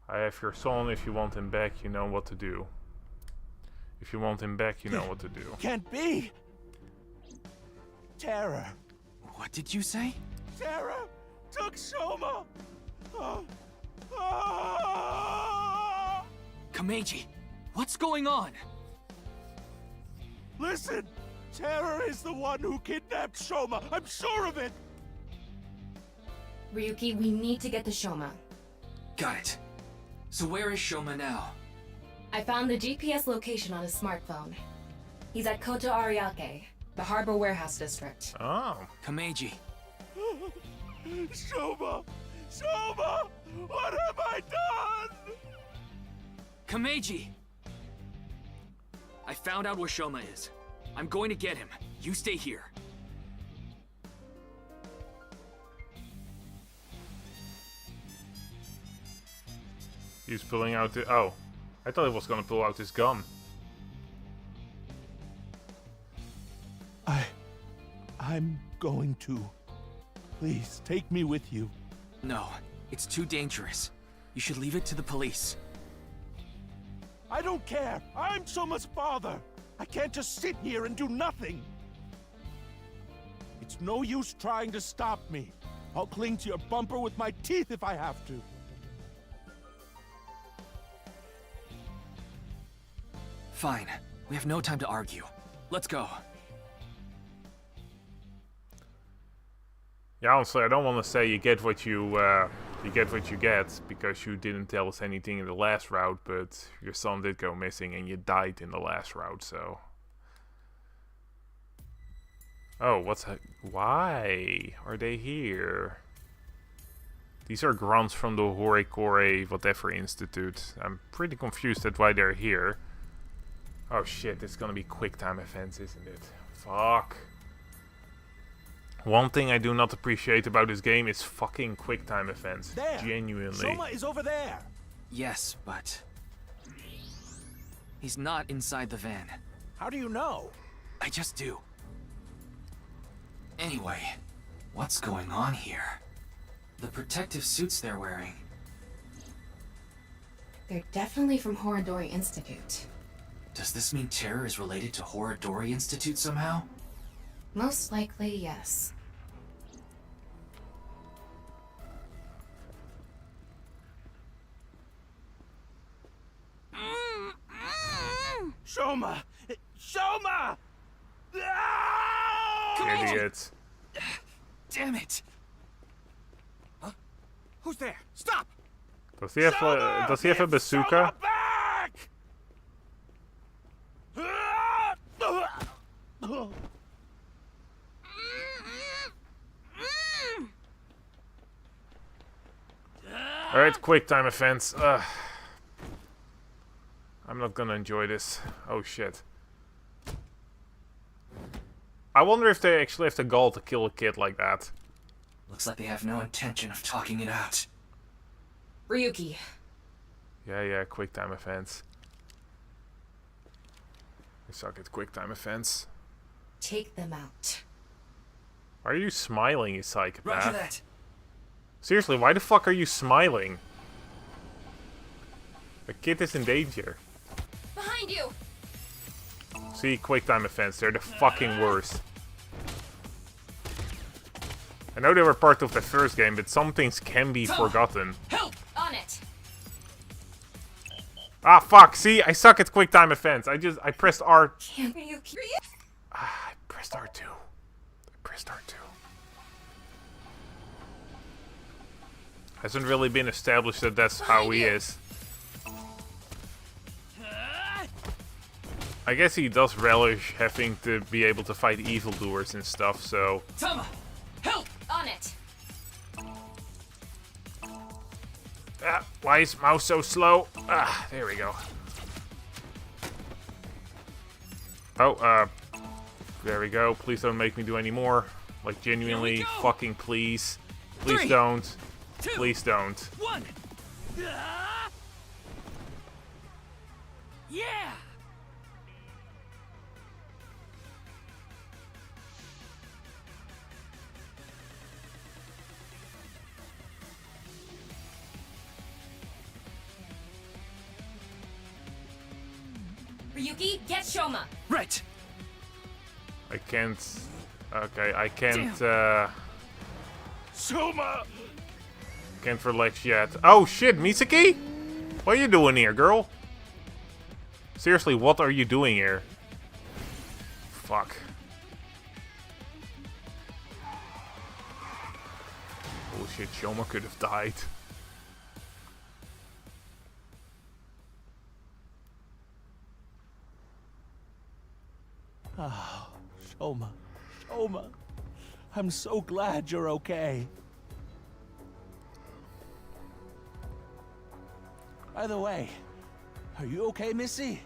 I have your son. If you want him back, you know what to do. If you want him back, you know what to do. Can't be! Terror. What did you say? Terror took Shoma! Ah! Komeiji, what's going on? Listen! Terror is the one who kidnapped Shoma! I'm sure of it! Ryuki, we need to get to Shoma. Got it. So where is Shoma now? I found the GPS location on his smartphone. He's at Koto Ariake, the harbor warehouse district. Oh. Komeiji. Shoma! Shoma! What have I done? Komeiji! I found out where Shoma is. I'm going to get him. You stay here. He's pulling out the... Oh. I thought he was gonna pull out his gun. I'm going to. Please, take me with you. No, it's too dangerous. You should leave it to the police. I don't care. I'm Shoma's father. I can't just sit here and do nothing. It's no use trying to stop me. I'll cling to your bumper with my teeth if I have to. Fine. We have no time to argue. Let's go. Yeah, honestly, I don't want to say you get what you get, because you didn't tell us anything in the last route, but your son did go missing and you died in the last route, so... Oh, why are they here? These are grunts from the Horekore whatever institute. I'm pretty confused at why they're here. Oh shit, it's gonna be quick time events, isn't it? Fuck. One thing I do not appreciate about this game is fucking quick time events. There! Genuinely. Shoma is over there! Yes, but... he's not inside the van. How do you know? I just do. Anyway, what's going on here? The protective suits they're wearing. They're definitely from Horodori Institute. Does this mean terror is related to Horodori Institute somehow? Most likely, yes. Shoma! Shoma! Ah! Idiots. Damn it! Huh? Who's there? Stop! Does he have a bazooka? Shoma back! Alright, quick time events. I'm not gonna enjoy this. Oh shit. I wonder if they actually have the gall to kill a kid like that. Looks like they have no intention of talking it out. Ryuki. Yeah, quick time events. I suck at quick time events. Take them out. Why are you smiling, you psychopath? Roger that. Seriously, why the fuck are you smiling? The kid is in danger. Behind you! See, quick time events, they're the fucking worst. I know they were part of the first game, but some things can be forgotten. Help! On it! Ah, fuck! See, I suck at quick time events. I pressed R. I pressed R2. I pressed R2. Hasn't really been established that that's how he is. I guess he does relish having to be able to fight evildoers and stuff, so... Tama! Help! On it! Ah, why is mouse so slow? Ah, there we go. Oh, there we go. Please don't make me do any more. Like, genuinely, fucking please. Please 3, don't. 2, Please don't. 1. Yeah! Ryuki, get Shoma! Right. I can't... Okay, I can't, Soma! Can't relax yet. Oh shit, Misaki? What are you doing here, girl? Seriously, what are you doing here? Fuck. Bullshit, Shoma could have died. Oh, Shoma. Shoma. I'm so glad you're okay. By the way, are you okay, Missy?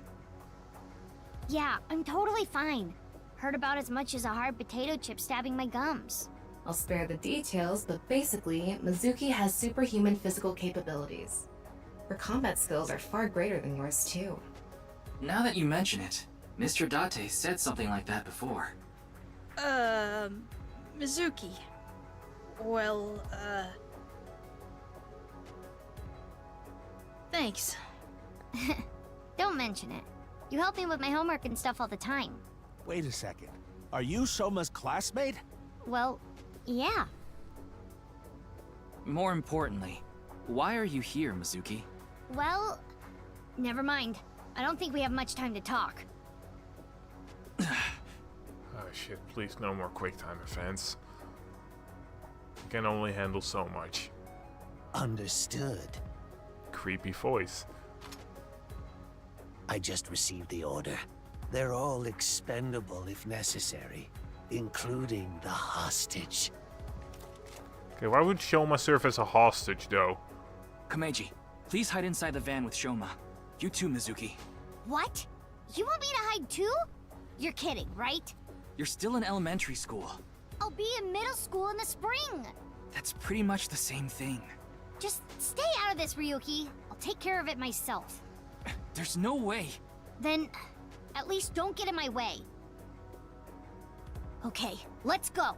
Yeah, I'm totally fine. Hurt about as much as a hard potato chip stabbing my gums. I'll spare the details, but basically, Mizuki has superhuman physical capabilities. Her combat skills are far greater than yours, too. Now that you mention it, Mr. Date said something like that before. Mizuki. Well, thanks. Don't mention it. You help me with my homework and stuff all the time. Wait a second. Are you Soma's classmate? Well, yeah. More importantly, why are you here, Mizuki? Well, never mind. I don't think we have much time to talk. Oh shit, please no more quick time events. I can only handle so much. Understood. Creepy voice. I just received the order. They're all expendable if necessary, including the hostage. Okay, why would Shoma serve as a hostage, though? Komeiji, please hide inside the van with Shoma. You too, Mizuki. What? You want me to hide too? You're kidding, right? You're still in elementary school. I'll be in middle school in the spring. That's pretty much the same thing. Just stay out of this, Ryuki. I'll take care of it myself. There's no way. Then, at least don't get in my way. Okay, let's go.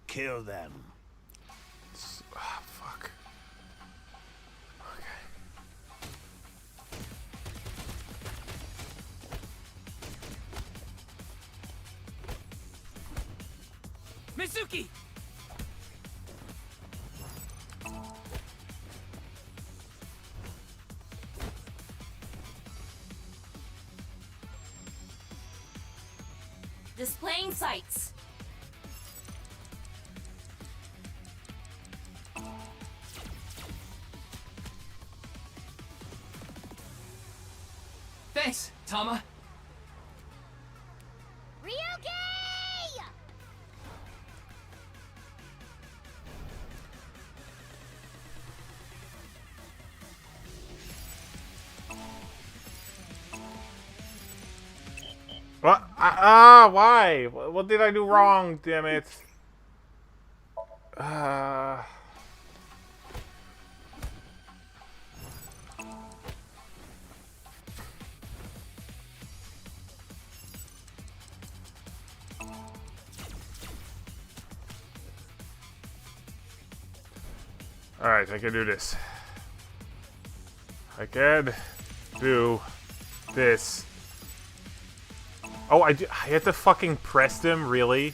Kill them. Ah, fuck. Okay. Mizuki! Displaying sights. Thanks, Tama. Ryuki! What? Why? What did I do wrong, damn it? Alright, I can do this. I can do this. Oh, I had to fucking press them, really?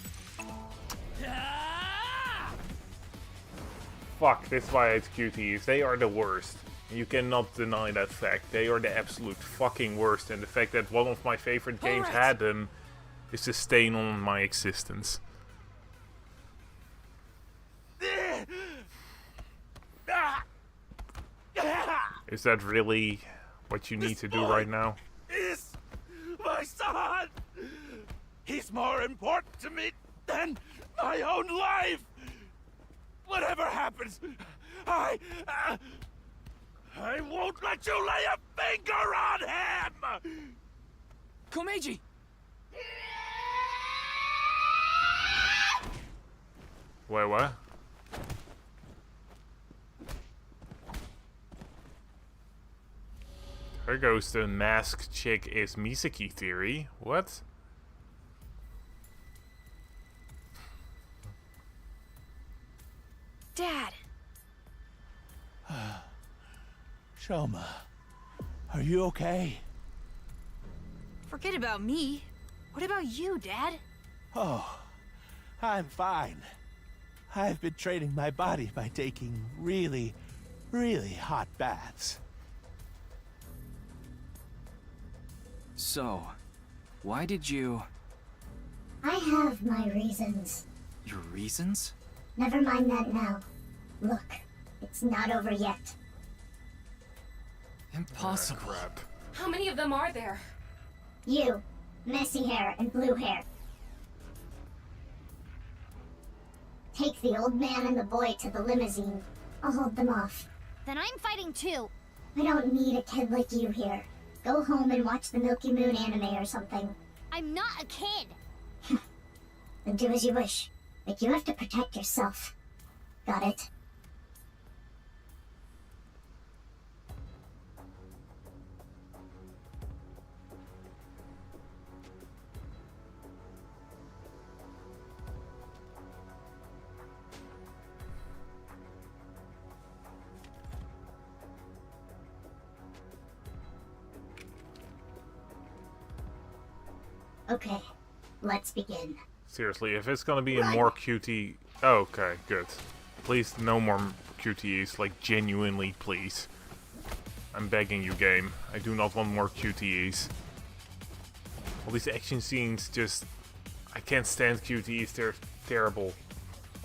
Fuck, this is why I hate QTEs. They are the worst. You cannot deny that fact. They are the absolute fucking worst. And the fact that one of my favorite games had them is a stain on my existence. Is that really what you need to do right now? Is my son! He's more important to me than my own life! Whatever happens, I won't let you lay a finger on him! Komeiji! Wait, what? There goes the masked chick is Misaki theory. What? Dad! Shoma, are you okay? Forget about me. What about you, Dad? Oh, I'm fine. I've been training my body by taking really, really hot baths. So, why did you... I have my reasons. Your reasons? Never mind that now. Look, it's not over yet. Impossible. Crap. How many of them are there? You, messy hair and blue hair. Take the old man and the boy to the limousine. I'll hold them off. Then I'm fighting too. I don't need a kid like you here. Go home and watch the Milky Moon anime or something. I'm not a kid. Then do as you wish. But you have to protect yourself. Got it? Okay, let's begin. Seriously, if it's gonna be in more QT... Oh, okay, good. Please, no more QTEs. Like, genuinely, please. I'm begging you, game. I do not want more QTEs. All these action scenes just... I can't stand QTEs, they're terrible.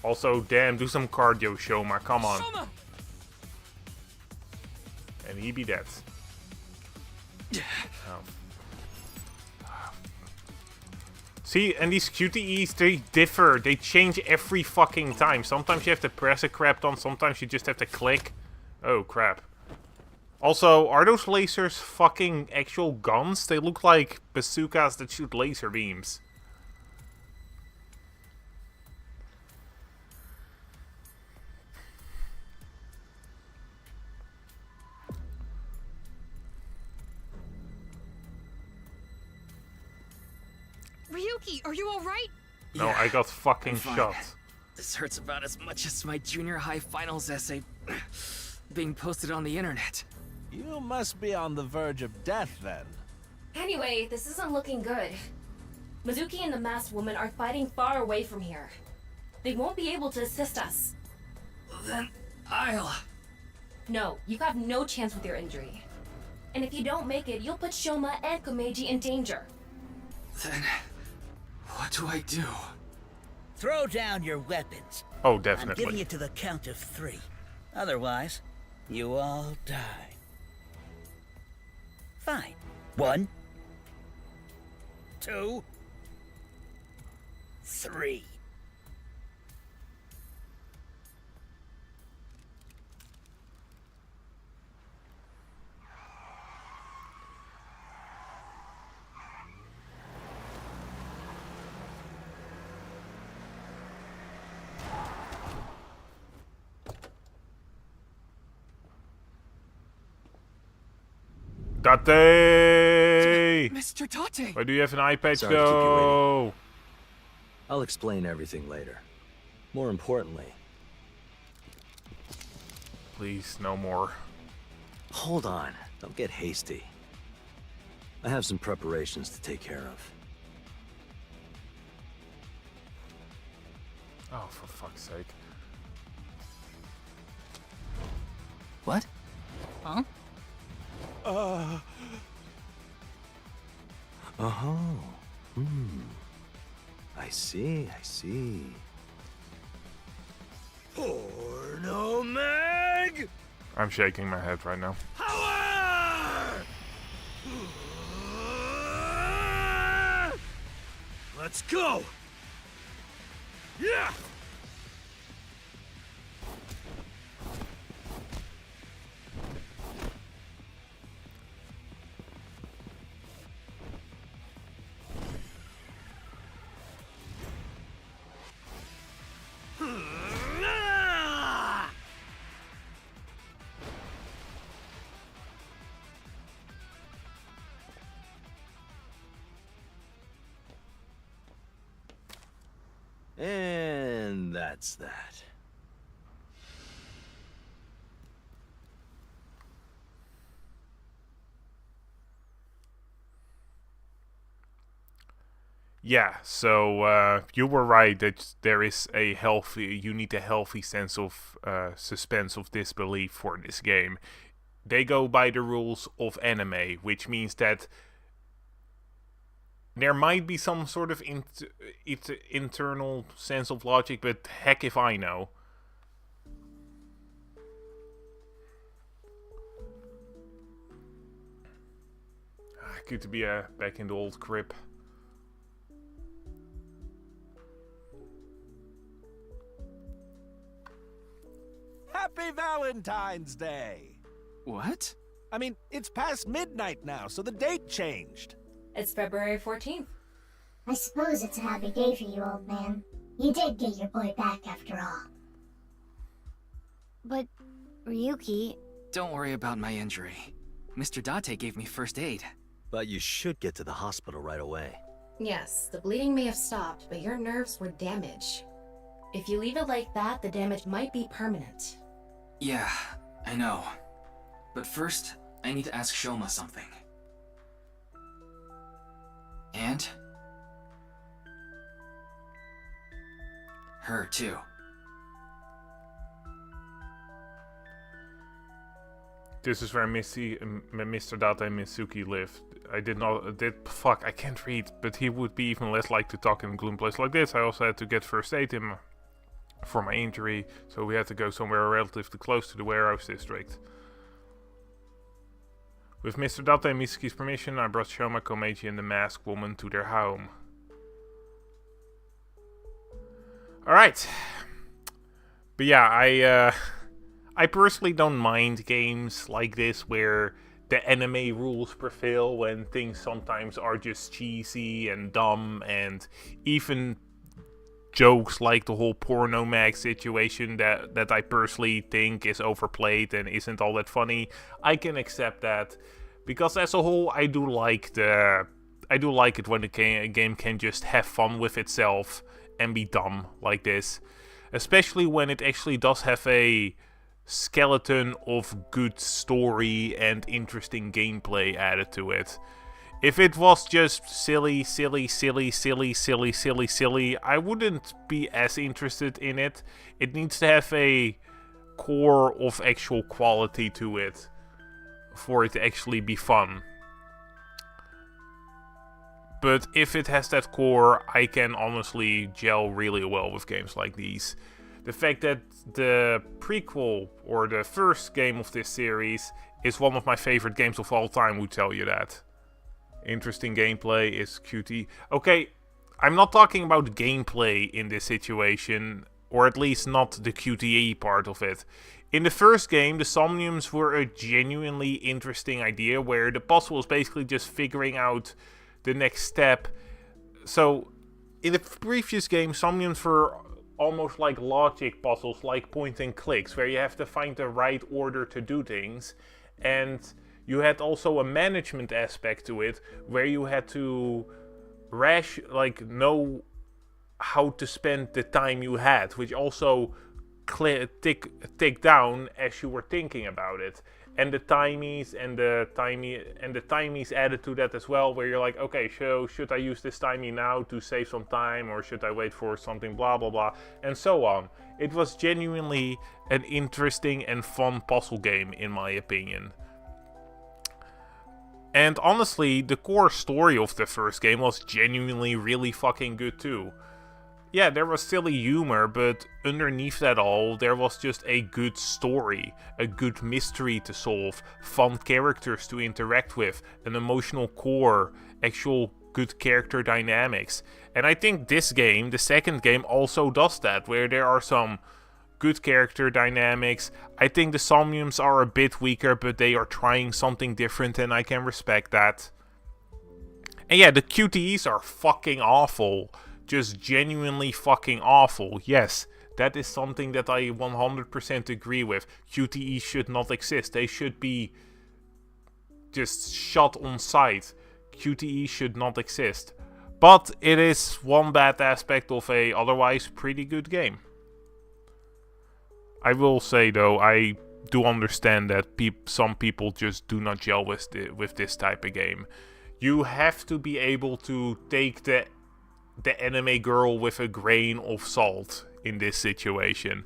Also, damn, do some cardio, Shoma, come on. Shoma! And he be dead. Oh. See, and these QTEs, they differ. They change every fucking time. Sometimes you have to press a crap on, sometimes you just have to click. Oh, crap. Also, are those lasers fucking actual guns? They look like bazookas that shoot laser beams. Ryuki, are you alright? No, I got fucking shot. This hurts about as much as my junior high finals essay being posted on the internet. You must be on the verge of death, then. Anyway, this isn't looking good. Mizuki and the masked woman are fighting far away from here. They won't be able to assist us. Then I'll... No, you have no chance with your injury. And if you don't make it, you'll put Shoma and Komeiji in danger. Then... what do I do? Throw down your weapons. Oh, definitely. I'm giving you to the count of 3. Otherwise, you all die. Fine. 1, 2, 3. Tate! Mr. Tate! Why do you have an eye patch Sorry to keep you though? waiting. I'll explain everything later. More importantly, Please, no more. Hold on. Don't get hasty. I have some preparations to take care of. Oh, for fuck's sake. What? Huh? Oh. I see, I see. Porno Mag! I'm shaking my head right now. Power! Let's go! Yeah! And that's that. Yeah, so you were right that there is you need a healthy sense of suspense of disbelief for this game. They go by the rules of anime, which means that there might be some sort of internal sense of logic, but heck if I know. Good to be back in the old crib. Happy Valentine's Day! What? I mean, it's past midnight now, so the date changed. It's February 14th. I suppose it's a happy day for you, old man. You did get your boy back after all. But, Ryuki... Don't worry about my injury. Mr. Date gave me first aid. But you should get to the hospital right away. Yes, the bleeding may have stopped, but your nerves were damaged. If you leave it like that, the damage might be permanent. Yeah, I know. But first, I need to ask Shoma something. And? Her, too. This is where Mr. Date and Mitsuki live. Fuck, I can't read, but he would be even less likely to talk in a gloom place like this. I also had to get first aid for my injury, so we had to go somewhere relatively close to the warehouse district. With Mr. Date and Mitsuki's permission, I brought Shoma, Komeiji, and the masked woman to their home. Alright. But yeah, I personally don't mind games like this where the anime rules prevail when things sometimes are just cheesy and dumb, and even jokes like the whole porno mag situation that I personally think is overplayed and isn't all that funny. I can accept that, because as a whole I do like it when a game can just have fun with itself and be dumb like this, especially when it actually does have a skeleton of good story and interesting gameplay added to it. If it was just silly, I wouldn't be as interested in it. It needs to have a core of actual quality to it for it to actually be fun. But if it has that core, I can honestly gel really well with games like these. The fact that the prequel, or the first game of this series, is one of my favorite games of all time would tell you that. Interesting gameplay is cutie. Okay, I'm not talking about gameplay in this situation, or at least not the QTE part of it. In the first game, the Somniums were a genuinely interesting idea, where the puzzle was basically just figuring out the next step. So, in the previous game, Somniums were almost like logic puzzles, like point and clicks, where you have to find the right order to do things. And you had also a management aspect to it, where you had to know how to spend the time you had, which also tick down as you were thinking about it. And the timies and the timies added to that as well, where you're like, okay, so should I use this timie now to save some time, or should I wait for something, blah blah blah, and so on. It was genuinely an interesting and fun puzzle game, in my opinion. And honestly, the core story of the first game was genuinely really fucking good too. Yeah, there was silly humor, but underneath that all, there was just a good story, a good mystery to solve, fun characters to interact with, an emotional core, actual good character dynamics. And I think this game, the second game, also does that, where there are some good character dynamics. I think the Somniums are a bit weaker, but they are trying something different, and I can respect that. And yeah, the QTEs are fucking awful. Just genuinely fucking awful. Yes, that is something that I 100% agree with. QTEs should not exist. They should be just shot on sight. QTEs should not exist. But it is one bad aspect of a otherwise pretty good game. I will say though, I do understand that some people just do not gel with this type of game. You have to be able to take the anime girl with a grain of salt in this situation.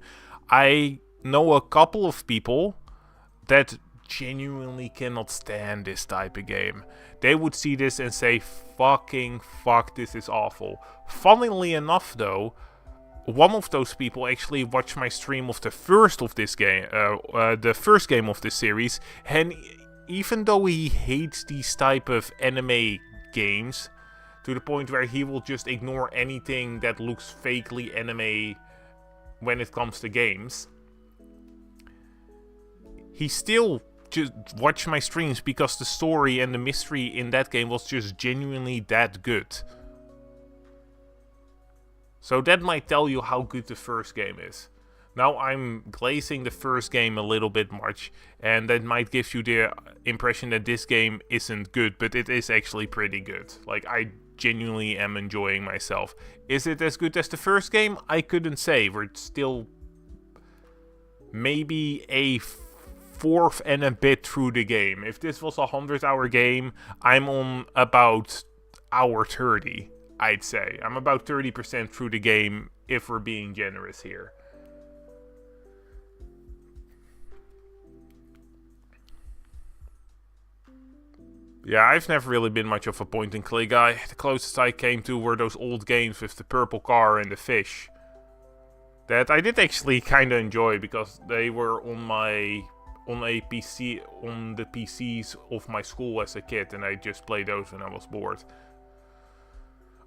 I know a couple of people that genuinely cannot stand this type of game. They would see this and say, fucking fuck, this is awful. Funnily enough though, one of those people actually watched my stream of the first of this game, the first game of this series, and even though he hates these type of anime games, to the point where he will just ignore anything that looks vaguely anime when it comes to games, he still just watched my streams because the story and the mystery in that game was just genuinely that good. So that might tell you how good the first game is. Now I'm glazing the first game a little bit much, and that might give you the impression that this game isn't good, but it is actually pretty good. Like, I genuinely am enjoying myself. Is it as good as the first game? I couldn't say. We're still maybe a fourth and a bit through the game. If this was a 100-hour game, I'm on about hour 30, I'd say. I'm about 30% through the game, if we're being generous here. Yeah, I've never really been much of a point-and-click guy. The closest I came to were those old games with the purple car and the fish. That I did actually kind of enjoy, because they were on the PCs of my school as a kid, and I just played those when I was bored.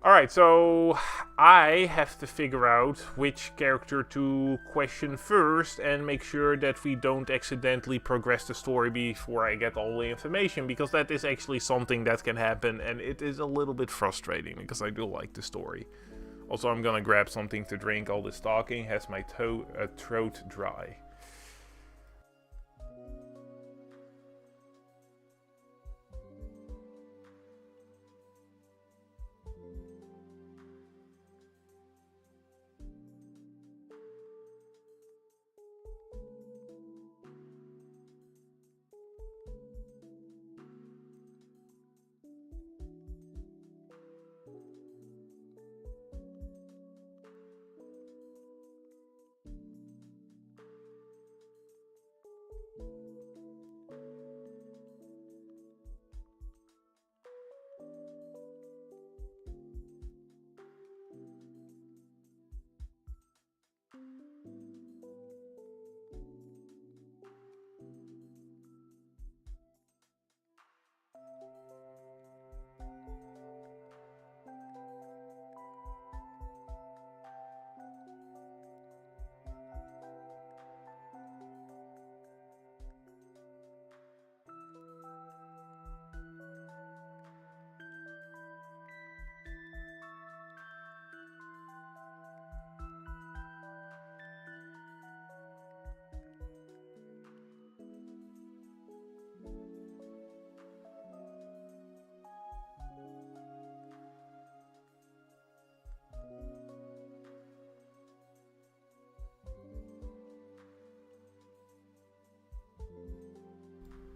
Alright, so I have to figure out which character to question first and make sure that we don't accidentally progress the story before I get all the information, because that is actually something that can happen, and it is a little bit frustrating because I do like the story. Also, I'm gonna grab something to drink. All this talking has my throat dry.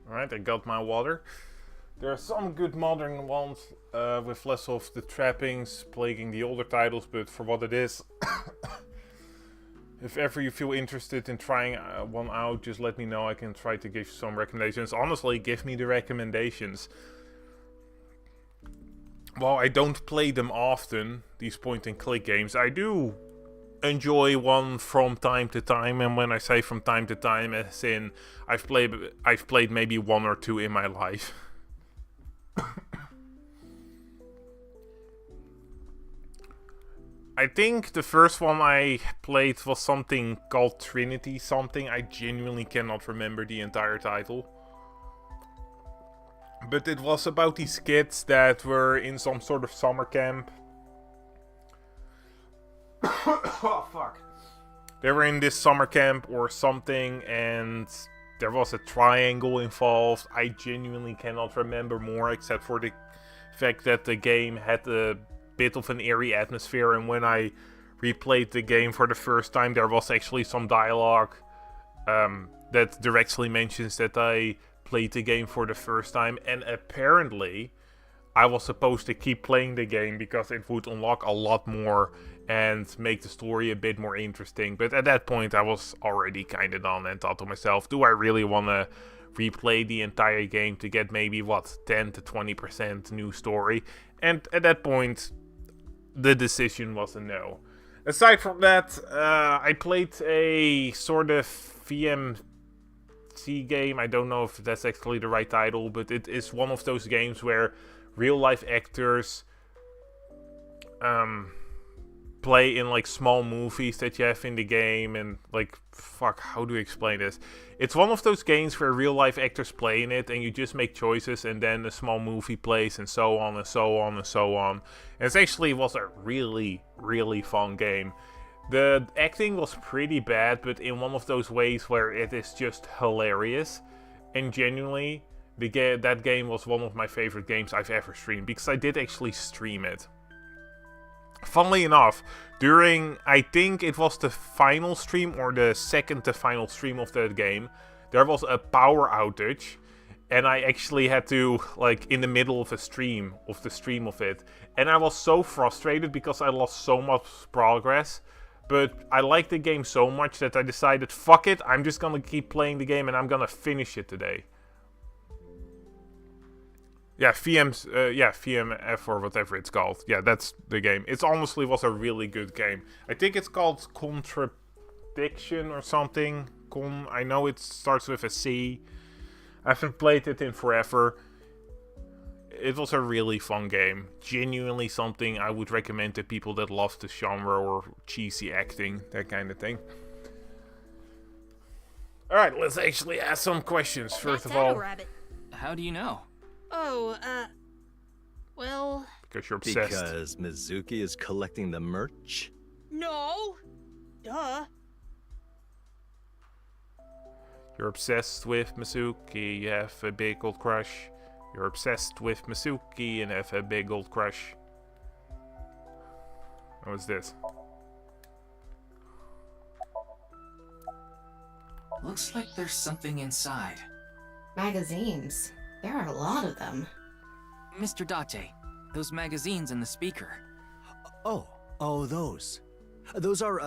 Alright, I got my water. There are some good modern ones with less of the trappings plaguing the older titles, but for what it is, if ever you feel interested in trying one out, just let me know. I can try to give you some recommendations. Honestly, give me the recommendations. While I don't play them often, these point-and-click games, I do enjoy one from time to time. And when I say from time to time, as in I've played maybe one or two in my life. I think the first one I played was something called Trinity something. I genuinely cannot remember the entire title. But it was about these kids that were in some sort of summer camp. Oh, fuck. They were in this summer camp or something, and there was a triangle involved. I genuinely cannot remember more, except for the fact that the game had a bit of an eerie atmosphere, and when I replayed the game for the first time, there was actually some dialogue that directly mentions that I played the game for the first time, and apparently I was supposed to keep playing the game because it would unlock a lot more and make the story a bit more interesting. But at that point I was already kind of done and thought to myself, do I really want to replay the entire game to get maybe, what, 10 to 20% new story? And at that point, the decision was a no. Aside from that, I played a sort of VMC game. I don't know if that's actually the right title, but it is one of those games where real-life actors play in like small movies that you have in the game, and like, fuck, how do you explain this? It's one of those games where real-life actors play in it, and you just make choices, and then a small movie plays, and so on, and so on, and so on. And it actually was a really, really fun game. The acting was pretty bad, but in one of those ways where it is just hilarious. And genuinely, that game was one of my favorite games I've ever streamed, because I did actually stream it. Funnily enough, during, I think it was the final stream or the second to final stream of that game, there was a power outage, and I actually had to, like, in the middle of the stream of it, and I was so frustrated because I lost so much progress. But I liked the game so much that I decided, fuck it, I'm just gonna keep playing the game and I'm gonna finish it today. Yeah, VMF or whatever it's called. Yeah, that's the game. It honestly was a really good game. I think it's called Contradiction or something. I know it starts with a C. I haven't played it in forever. It was a really fun game. Genuinely something I would recommend to people that love the genre or cheesy acting, that kind of thing. Alright, let's actually ask some questions. First of all, how do you know? Oh, well... Because you're obsessed. Because Mizuki is collecting the merch? No! Duh. You're obsessed with Mizuki, you have a big old crush. You're obsessed with Mizuki and have a big old crush. What's this? Looks like there's something inside. Magazines. There are a lot of them. Mr. Date, those magazines in the speaker. Oh, those. Those are,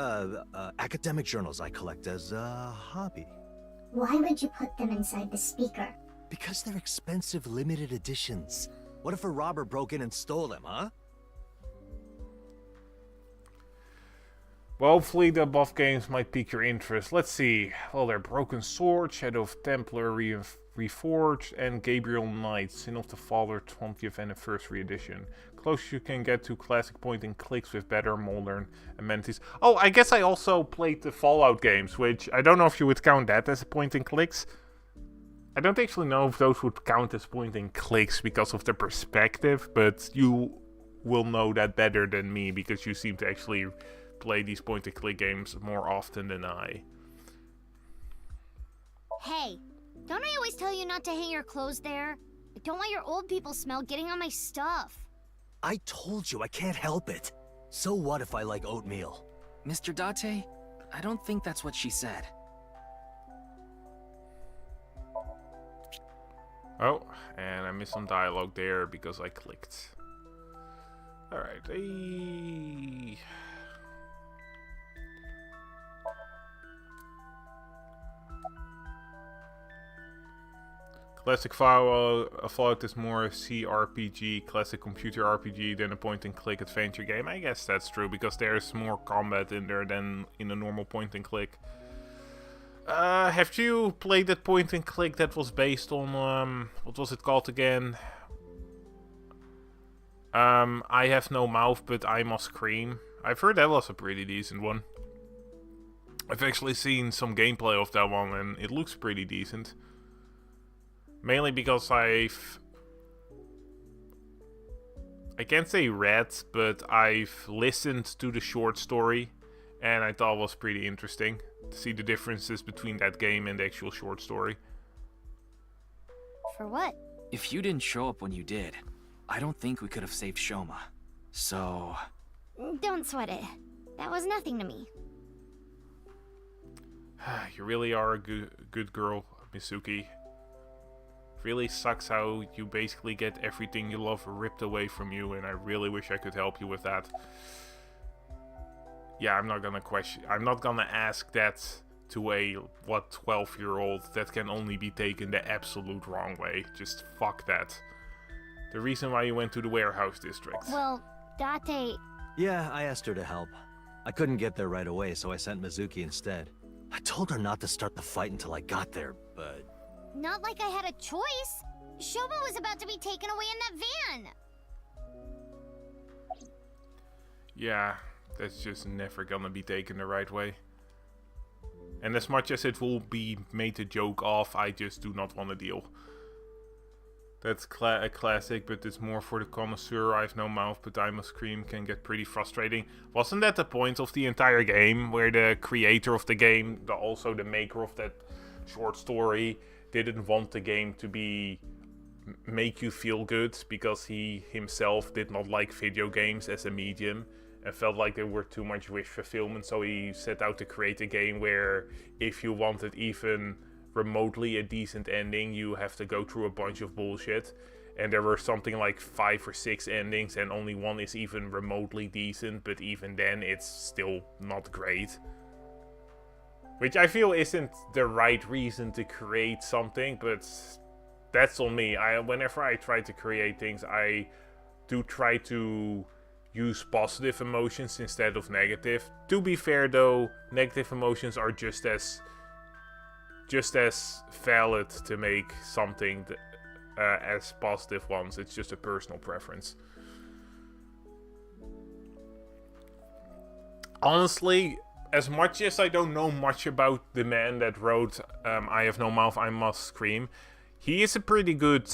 academic journals I collect as a hobby. Why would you put them inside the speaker? Because they're expensive limited editions. What if a robber broke in and stole them, huh? Well, hopefully the above games might pique your interest. Let's see. Well, they're Broken Sword, Shadow of Templar Reforged, and Gabriel Knight, Sin of the Father 20th Anniversary Edition. Closest you can get to classic point-and-clicks with better modern amenities. Oh, I guess I also played the Fallout games, which I don't know if you would count that as point-and-clicks. I don't actually know if those would count as point-and-clicks because of the perspective, but you will know that better than me because you seem to actually play these point-and-click games more often than I. Hey, don't I always tell you not to hang your clothes there? I don't want your old people smell getting on my stuff. I told you I can't help it. So what if I like oatmeal? Mr. Date, I don't think that's what she said. Oh, and I missed some dialogue there because I clicked. Alright, Classic Fallout is more a CRPG, classic computer RPG than a point-and-click adventure game. I guess that's true, because there's more combat in there than in a normal point-and-click. Have you played that point-and-click that was based on, what was it called again? I Have No Mouth, But I Must Scream. I've heard that was a pretty decent one. I've actually seen some gameplay of that one, and it looks pretty decent. Mainly because I can't say read, but I've listened to the short story, and I thought it was pretty interesting to see the differences between that game and the actual short story. For what? If you didn't show up when you did, I don't think we could have saved Shoma. So... Don't sweat it. That was nothing to me. You really are a good girl, Mizuki. Really sucks how you basically get everything you love ripped away from you, and I really wish I could help you with that. Yeah, I'm not gonna ask that to a 12-year-old that can only be taken the absolute wrong way. Just fuck that. The reason why you went to the warehouse district. Well, Date... Yeah, I asked her to help. I couldn't get there right away, so I sent Mizuki instead. I told her not to start the fight until I got there, but... Not like I had a choice. Shoma was about to be taken away in that van. Yeah, that's just never gonna be taken the right way. And as much as it will be made a joke of, I just do not want to deal. That's a classic, but it's more for the connoisseur. I Have No Mouth, But I Must Scream can get pretty frustrating. Wasn't that the point of the entire game, where the creator of the game, also the maker of that short story, didn't want the game to make you feel good, because he himself did not like video games as a medium and felt like they were too much wish fulfillment, so he set out to create a game where if you wanted even remotely a decent ending, you have to go through a bunch of bullshit. And there were something like 5 or 6 endings, and only one is even remotely decent, but even then it's still not great. Which I feel isn't the right reason to create something, but that's on me. Whenever I try to create things, I do try to use positive emotions instead of negative. To be fair though, negative emotions are just as valid to make something as positive ones. It's just a personal preference. Honestly, as much as I don't know much about the man that wrote I Have No Mouth, I Must Scream, he is a pretty good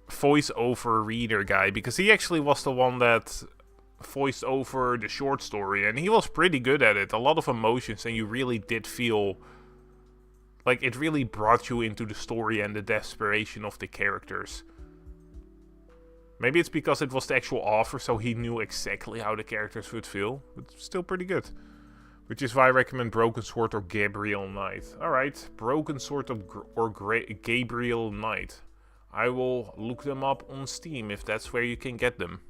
voice-over reader guy, because he actually was the one that voiced over the short story, and he was pretty good at it. A lot of emotions, and you really did feel like it really brought you into the story and the desperation of the characters. Maybe it's because it was the actual author, so he knew exactly how the characters would feel, but still pretty good. Which is why I recommend Broken Sword or Gabriel Knight. Alright, Broken Sword or Gabriel Knight. I will look them up on Steam if that's where you can get them.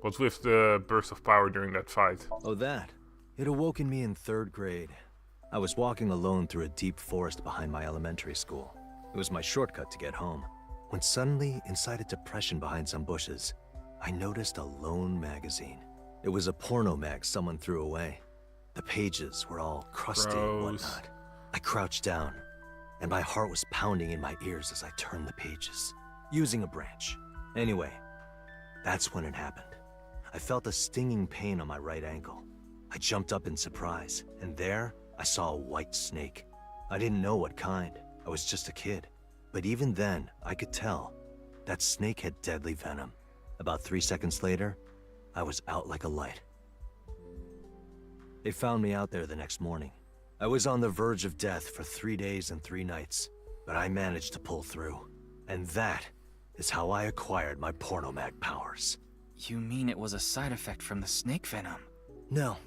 What's with the burst of power during that fight? Oh, that. It awoke in me in 3rd grade. I was walking alone through a deep forest behind my elementary school. It was my shortcut to get home. When suddenly, inside a depression behind some bushes, I noticed a lone magazine. It was a porno mag someone threw away. The pages were all crusty and whatnot. I crouched down, and my heart was pounding in my ears as I turned the pages, using a branch. Anyway, that's when it happened. I felt a stinging pain on my right ankle. I jumped up in surprise, and there, I saw a white snake. I didn't know what kind. I was just a kid. But even then, I could tell that snake had deadly venom. About 3 seconds later, I was out like a light. They found me out there the next morning. I was on the verge of death for 3 days and 3 nights, but I managed to pull through. And that is how I acquired my pornomag powers. You mean it was a side effect from the snake venom? No,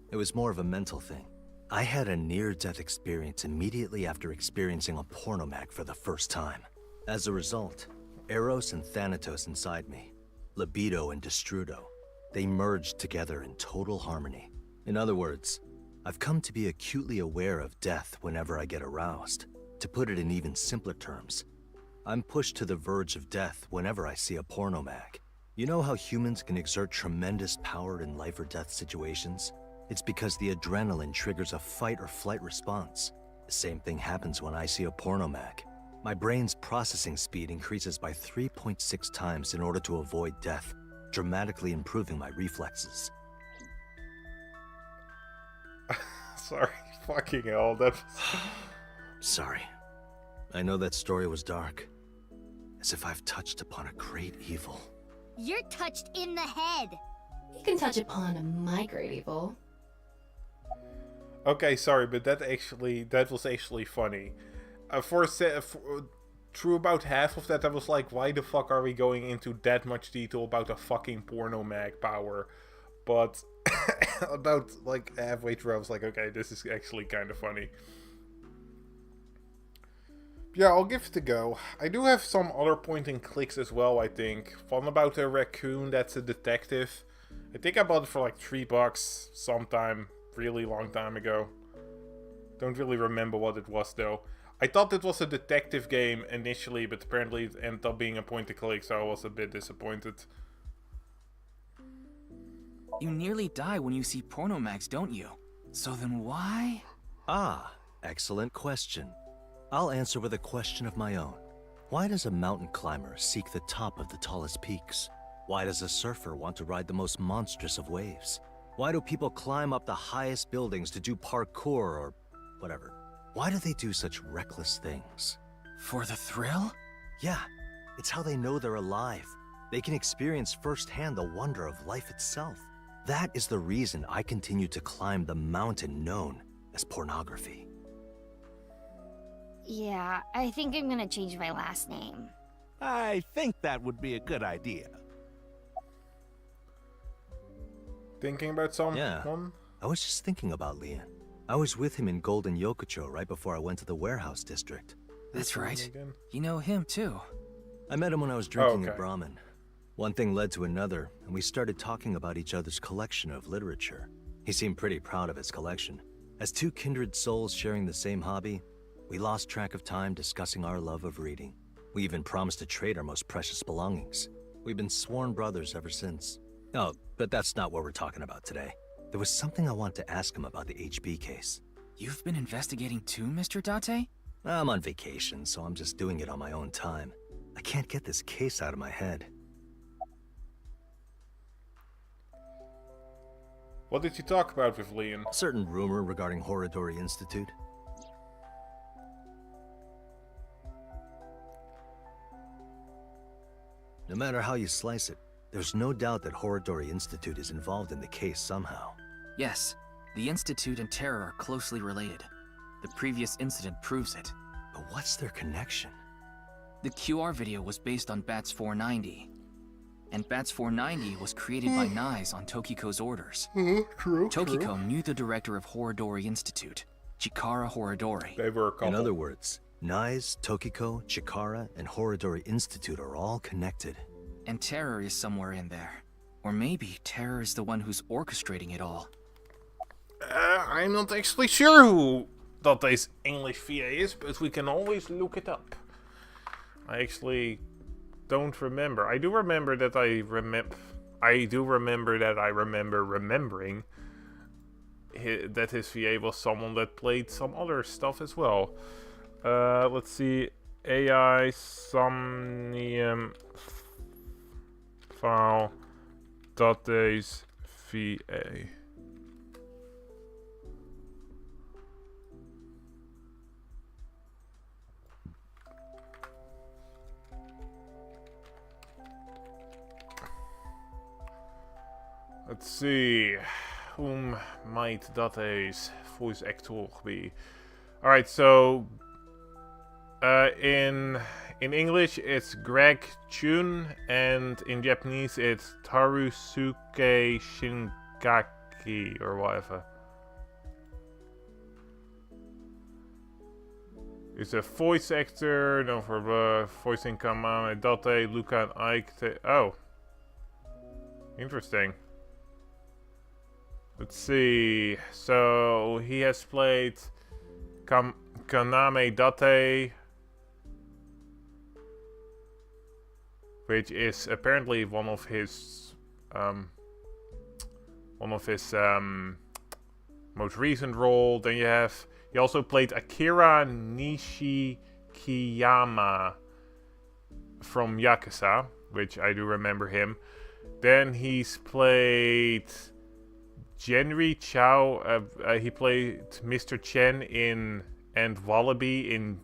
it was more of a mental thing. I had a near-death experience immediately after experiencing a pornomag for the first time. As a result, Eros and Thanatos inside me, libido and destrudo, they merged together in total harmony. In other words, I've come to be acutely aware of death whenever I get aroused. To put it in even simpler terms, I'm pushed to the verge of death whenever I see a pornomag. You know how humans can exert tremendous power in life or death situations? It's because the adrenaline triggers a fight or flight response. The same thing happens when I see a pornomag. My brain's processing speed increases by 3.6 times in order to avoid death, dramatically improving my reflexes. Sorry, fucking hell, that was... Sorry. I know that story was dark. As if I've touched upon a great evil. You're touched in the head. You can touch upon my great evil. Okay, sorry, but that was actually funny. Through about half of that, I was like, why the fuck are we going into that much detail about a fucking pornomag power? But about like halfway through, I was like, okay, this is actually kind of funny. Yeah, I'll give it a go. I do have some other point and clicks as well, I think. One about a raccoon that's a detective. I think I bought it for like $3 sometime, really long time ago. Don't really remember what it was though. I thought it was a detective game initially, but apparently it ended up being a point and click, so I was a bit disappointed. You nearly die when you see pornomags, don't you? So then why? Ah, excellent question. I'll answer with a question of my own. Why does a mountain climber seek the top of the tallest peaks? Why does a surfer want to ride the most monstrous of waves? Why do people climb up the highest buildings to do parkour or whatever? Why do they do such reckless things? For the thrill? Yeah, it's how they know they're alive. They can experience firsthand the wonder of life itself. That is the reason I continue to climb the mountain known as pornography. Yeah, I think I'm gonna change my last name. I think that would be a good idea. Thinking about someone? Yeah, I was just thinking about Leon. I was with him in Golden Yokocho right before I went to the warehouse district. That's right. You know him too. I met him when I was drinking at Brahmin. One thing led to another, and we started talking about each other's collection of literature. He seemed pretty proud of his collection. As two kindred souls sharing the same hobby, we lost track of time discussing our love of reading. We even promised to trade our most precious belongings. We've been sworn brothers ever since. Oh, but that's not what we're talking about today. There was something I want to ask him about the HB case. You've been investigating too, Mr. Date? I'm on vacation, so I'm just doing it on my own time. I can't get this case out of my head. What did you talk about with Leon? A certain rumor regarding Horodori Institute. No matter how you slice it, there's no doubt that Horodori Institute is involved in the case somehow. Yes, the Institute and Terror are closely related. The previous incident proves it. But what's their connection? The QR video was based on Bats 490. And Bats 490 was created by Nyes on Tokiko's orders. Tokiko knew the director of Horodori Institute, Chikara Horodori. They were a couple. In other words, Nyes, Tokiko, Chikara, and Horodori Institute are all connected. And Terror is somewhere in there. Or maybe Terror is the one who's orchestrating it all. I'm not actually sure who Date's English VA is, but we can always look it up. I actually don't remember. I do remember that I remember remembering that his VA was someone that played some other stuff as well. Let's see. AI Somnium File Date's VA. Let's see, whom might Date's voice actor be? Alright, so in English it's Greg Chun, and in Japanese it's Tarusuke Shingaki or whatever. Is a voice actor, known for voicing Kamame, Date, Luca, and Ike. Oh. Interesting. Let's see. So, he has played Kaname Date, which is apparently one of his most recent role. Then he also played Akira Nishikiyama from Yakuza, which I do remember him. Then he's played Genri Chow. He played Mr. Chen and Wallaby in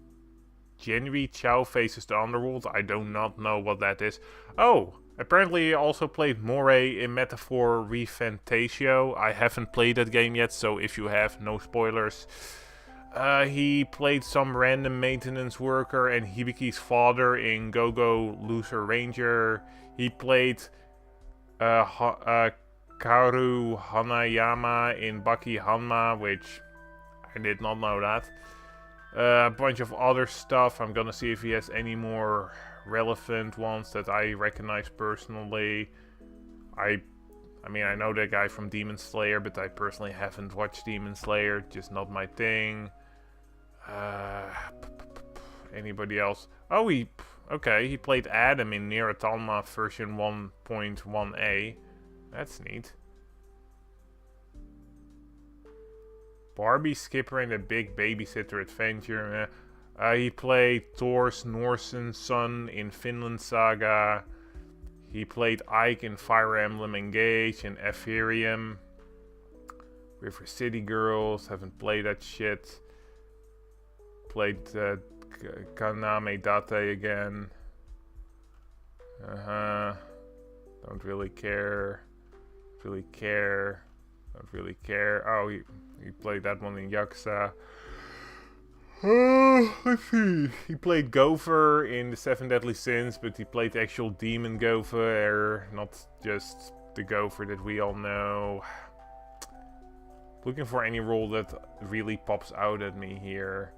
Genri Chow Faces the Underworld. I do not know what that is. Oh, apparently he also played Moray in Metaphor Refantasio. I haven't played that game yet, so if you have, no spoilers. He played some random maintenance worker and Hibiki's father in Go-Go Loser Ranger. He played Kaoru Hanayama in Baki Hanma, which I did not know that. A bunch of other stuff. I'm gonna see if he has any more relevant ones that I recognize personally. I mean, I know that guy from Demon Slayer, but I personally haven't watched Demon Slayer. Just not my thing. Anybody else? Oh, he played Adam in Nier Automata version 1.1a. That's neat. Barbie Skipper in the Big Babysitter Adventure. He played Thor's Norsen son in Finland Saga. He played Ike in Fire Emblem Engage and Ethereum. River City Girls, haven't played that shit. Played Kaname Date again. Don't really care. Don't really care. Oh, he played that one in Yakuza. Let's see. He played Gopher in the Seven Deadly Sins, but he played the actual demon Gopher, not just the Gopher that we all know. Looking for any role that really pops out at me here.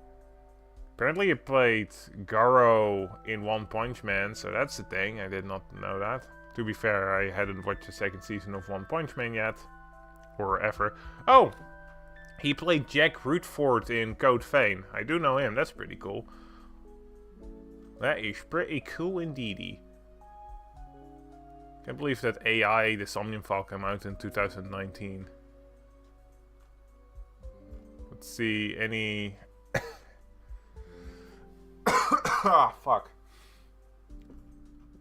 Apparently he played Garo in One Punch Man, so that's the thing. I did not know that. To be fair, I hadn't watched the second season of One Punch Man yet. Or ever. Oh! He played Jack Rutford in Code Vein. I do know him, that's pretty cool. That is pretty cool indeedy. Can't believe that AI, the Somnium File, came out in 2019. Let's see, any... Ah, fuck.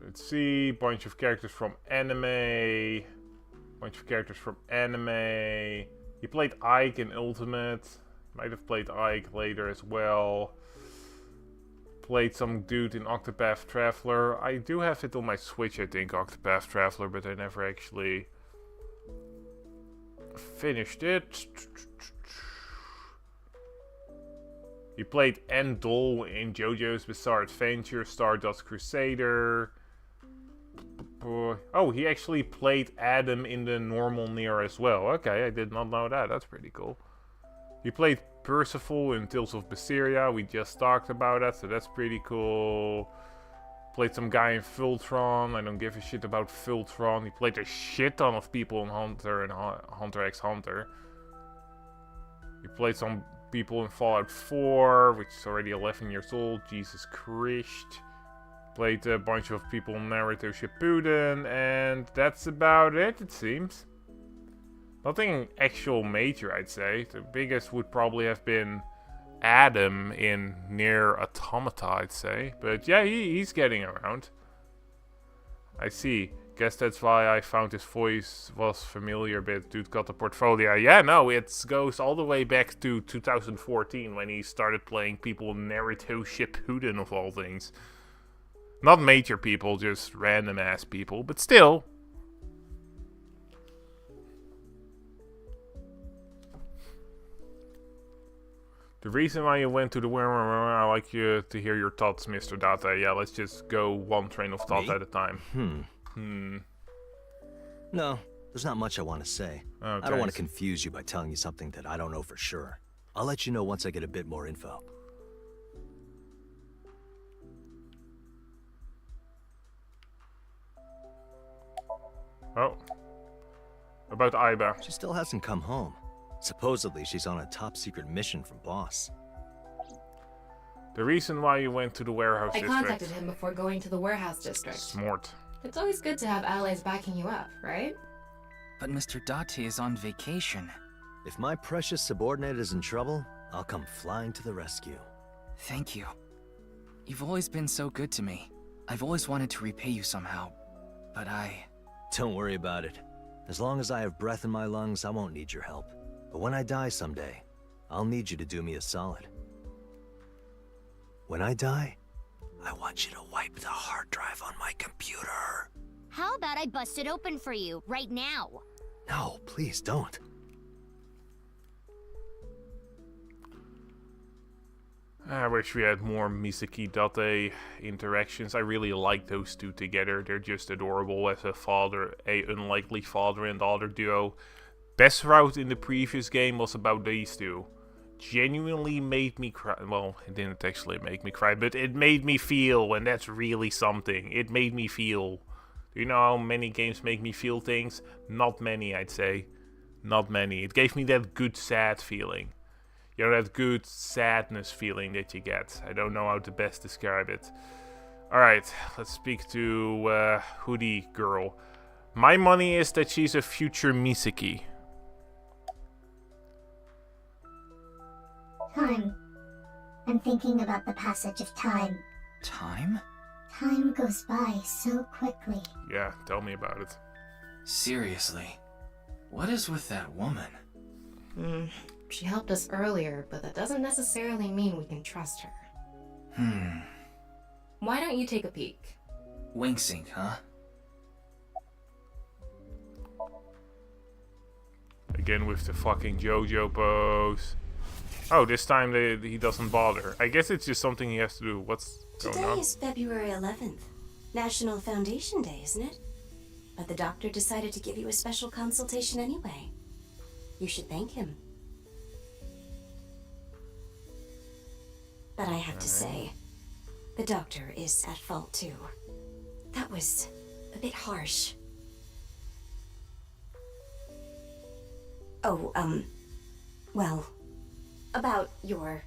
Let's see, bunch of characters from anime. He played Ike in Ultimate. Might have played Ike later as well. Played some dude in Octopath Traveler. I do have it on my Switch, I think, Octopath Traveler, but I never actually finished it. He played Endol in JoJo's Bizarre Adventure, Stardust Crusader. Oh, he actually played Adam in the normal Nier as well. Okay, I did not know that. That's pretty cool. He played Percival in Tales of Berseria. We just talked about that, so that's pretty cool. Played some guy in Fultron. I don't give a shit about Fultron. He played a shit ton of people in Hunter and Hunter x Hunter. He played some people in Fallout 4, which is already 11 years old. Jesus Christ. Played a bunch of people in Naruto Shippuden, and that's about it, it seems. Nothing actual major, I'd say. The biggest would probably have been Adam in Nier Automata, I'd say. But yeah, he's getting around. I see. Guess that's why I found his voice was familiar, but dude got the portfolio. Yeah, no, it goes all the way back to 2014 when he started playing people in Naruto Shippuden of all things. Not major people, just random ass people, but still. The reason why you went to the I like you to hear your thoughts, Mr. Data. Yeah, let's just go one train of thought at a time. No, there's not much I want to say. Oh, I don't want to confuse you by telling you something that I don't know for sure. I'll let you know once I get a bit more info. Oh. About Aiba. She still hasn't come home. Supposedly, she's on a top-secret mission from Boss. The reason why you went to the warehouse I district. contacted him before going to the warehouse district. Smart. It's always good to have allies backing you up, right? But Mr. Date is on vacation. If my precious subordinate is in trouble, I'll come flying to the rescue. Thank you. You've always been so good to me. I've always wanted to repay you somehow, but Don't worry about it. As long as I have breath in my lungs, I won't need your help. But when I die someday, I'll need you to do me a solid. When I die, I want you to wipe the hard drive on my computer. How about I bust it open for you, right now? No, please don't. I wish we had more Misaki Date interactions. I really like those two together. They're just adorable as a unlikely father and daughter duo. Best route in the previous game was about these two. Genuinely made me cry. Well, it didn't actually make me cry, but it made me feel, and that's really something. It made me feel. Do you know how many games make me feel things? Not many, I'd say. Not many. It gave me that good sad feeling. You know, that good sadness feeling that you get. I don't know how to best describe it. Alright, let's speak to Hoodie Girl. My money is that she's a future Misaki. Time. I'm thinking about the passage of time. Time? Time goes by so quickly. Yeah, tell me about it. Seriously, what is with that woman? She helped us earlier, but that doesn't necessarily mean we can trust her. Why don't you take a peek? Wink sync, huh? Again with the fucking JoJo pose. Oh, this time he doesn't bother. I guess it's just something he has to do. What's going on? Today is February 11th. National Foundation Day, isn't it? But the doctor decided to give you a special consultation anyway. You should thank him. But I have to say, the doctor is at fault too. That was a bit harsh. Oh, well, about your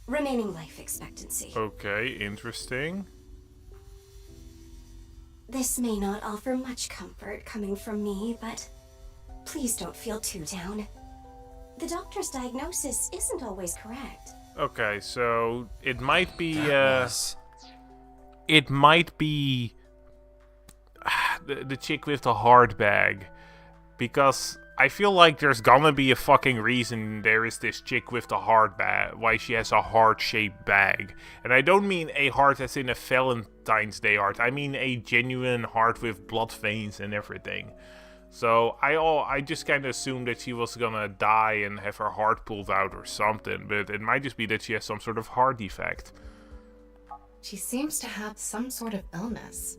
remaining life expectancy. Okay, interesting. This may not offer much comfort coming from me, but please don't feel too down. The doctor's diagnosis isn't always correct. Okay, so it might be it might be the chick with the hard bag, because I feel like there's gonna be a fucking reason there is this chick with the hard bag, why she has a heart-shaped bag. And I don't mean a heart as in a Valentine's Day heart, I mean a genuine heart with blood veins and everything. So I just kind of assumed that she was gonna die and have her heart pulled out or something, but it might just be that she has some sort of heart defect. She seems to have some sort of illness.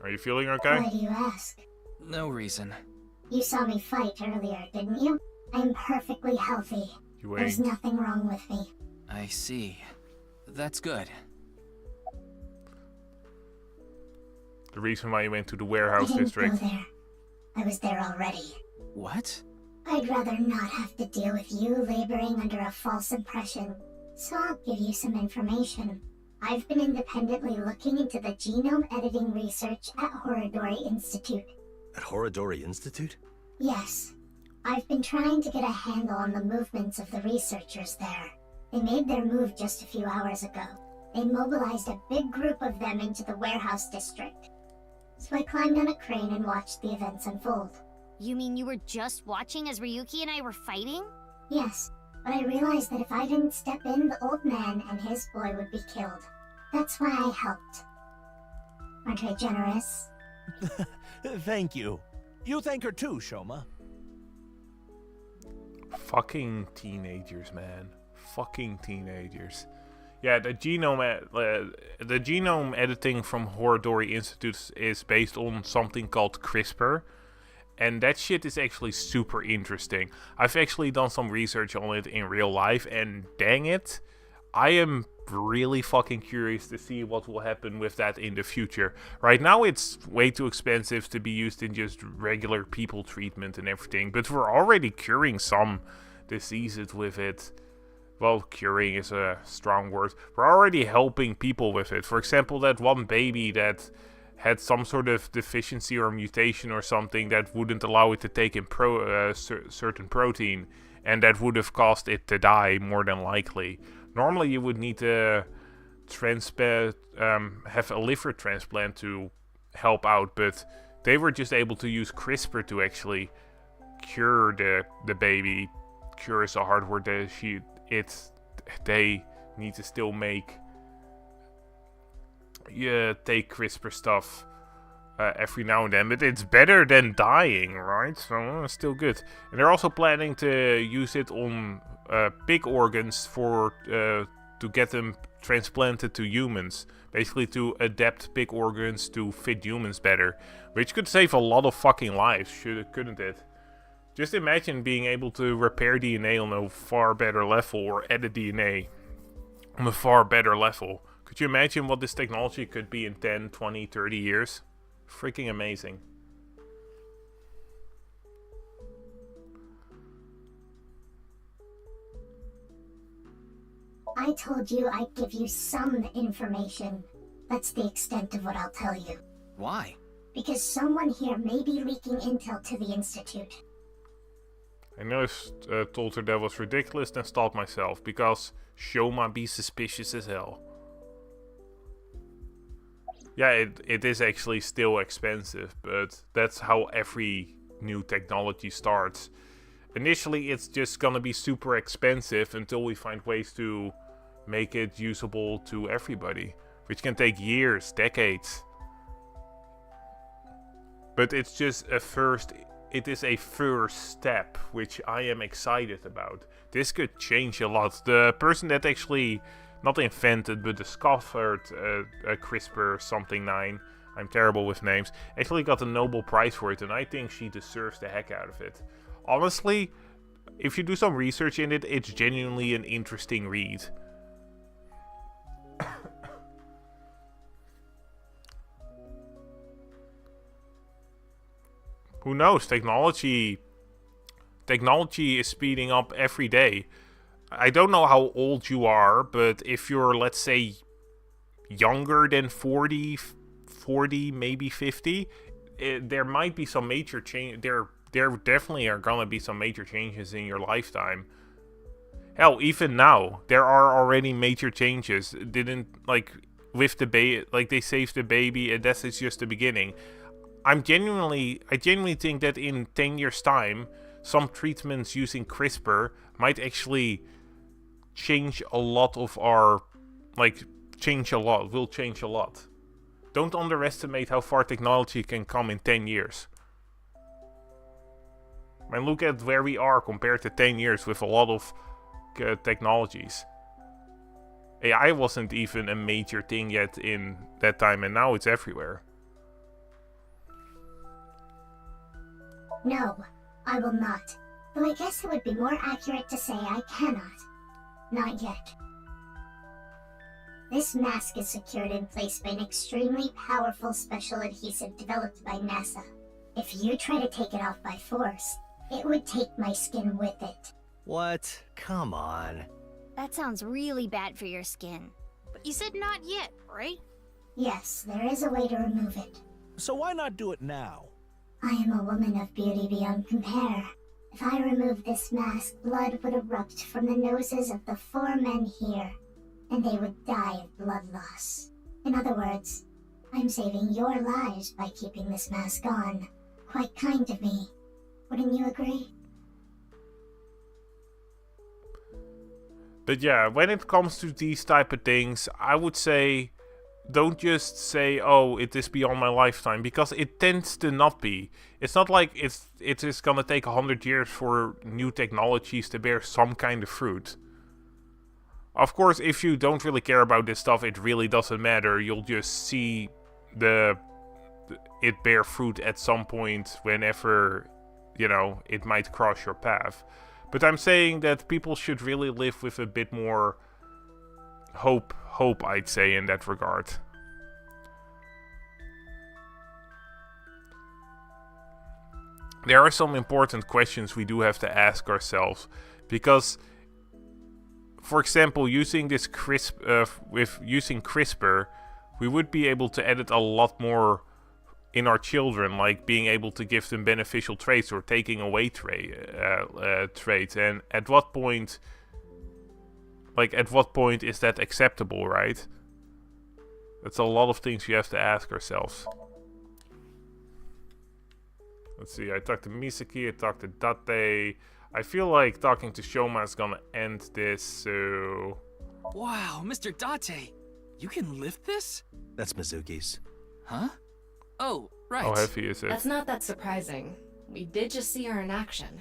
Are you feeling okay? Why do you ask? No reason. You saw me fight earlier, didn't you? I'm perfectly healthy. There's nothing wrong with me. I see. That's good. The reason why you went to the warehouse I didn't district. go there. I was there already. What? I'd rather not have to deal with you laboring under a false impression. So I'll give you some information. I've been independently looking into the genome editing research at Horodori Institute. At Horodori Institute? Yes. I've been trying to get a handle on the movements of the researchers there. They made their move just a few hours ago. They mobilized a big group of them into the warehouse district. So I climbed on a crane and watched the events unfold. You mean you were just watching as Ryuki and I were fighting? Yes, but I realized that if I didn't step in, the old man and his boy would be killed. That's why I helped. Aren't I generous? Thank you. You thank her too, Shoma. Fucking teenagers, man. Fucking teenagers. Yeah, the genome editing from Horodori Institute is based on something called CRISPR. And that shit is actually super interesting. I've actually done some research on it in real life, and dang it, I am really fucking curious to see what will happen with that in the future. Right now it's way too expensive to be used in just regular people treatment and everything, but we're already curing some diseases with it. Well, curing is a strong word. We're already helping people with it. For example, that one baby that had some sort of deficiency or mutation or something that wouldn't allow it to take in certain protein, and that would have caused it to die more than likely. Normally you would need to have a liver transplant to help out, but they were just able to use CRISPR to actually cure the baby. Cure is a hard word. They need to still take CRISPR stuff every now and then, but it's better than dying, right? So still good. And they're also planning to use it on pig organs to get them transplanted to humans, basically to adapt pig organs to fit humans better, which could save a lot of fucking lives, couldn't it? Just imagine being able to repair DNA on a far better level, or edit DNA on a far better level. Could you imagine what this technology could be in 10, 20, 30 years? Freaking amazing. I told you I'd give you some information. That's the extent of what I'll tell you. Why? Because someone here may be leaking intel to the Institute. I noticed, told her that was ridiculous, then stopped myself, because Shoma be suspicious as hell. Yeah, it is actually still expensive, but that's how every new technology starts. Initially, it's just gonna be super expensive until we find ways to make it usable to everybody, which can take years, decades. But it's just it is a first step, which I am excited about. This could change a lot. The person that actually, not invented, but discovered CRISPR something 9, I'm terrible with names, actually got a Nobel Prize for it, and I think she deserves the heck out of it. Honestly, if you do some research in it, it's genuinely an interesting read. Who knows? Technology is speeding up every day. I don't know how old you are, but if you're, let's say, younger than 40, maybe 50, there might be some major change. There definitely are gonna be some major changes in your lifetime. Hell, even now, there are already major changes. With the baby, they saved the baby, and that's just the beginning. I genuinely think that in 10 years' time, some treatments using CRISPR might actually change a lot of our, will change a lot. Don't underestimate how far technology can come in 10 years. I mean, look at where we are compared to 10 years with a lot of technologies. AI wasn't even a major thing yet in that time, and now it's everywhere. No, I will not. Though I guess it would be more accurate to say I cannot. Not yet. This mask is secured in place by an extremely powerful special adhesive developed by NASA. If you try to take it off by force, it would take my skin with it. What? Come on. That sounds really bad for your skin. But you said not yet, right? Yes, there is a way to remove it. So why not do it now? I am a woman of beauty beyond compare. If I removed this mask, blood would erupt from the noses of the 4 men here, and they would die of blood loss. In other words, I'm saving your lives by keeping this mask on. Quite kind of me. Wouldn't you agree? But yeah, when it comes to these type of things, I would say, don't just say, oh, it is beyond my lifetime, because it tends to not be. It's not like it is gonna take 100 years for new technologies to bear some kind of fruit. Of course, if you don't really care about this stuff, it really doesn't matter. You'll just see it bear fruit at some point whenever, it might cross your path. But I'm saying that people should really live with a bit more hope, I'd say, in that regard. There are some important questions we do have to ask ourselves, because, for example, using this using CRISPR, we would be able to edit a lot more in our children, like being able to give them beneficial traits or taking away traits. And at what point, is that acceptable, right? That's a lot of things you have to ask ourselves. Let's see, I talked to Misaki, I talked to Date. I feel like talking to Shoma is gonna end this, so... Wow, Mr. Date! You can lift this? That's Mizuki's. Huh? Oh, right. How heavy is it? That's not that surprising. We did just see her in action.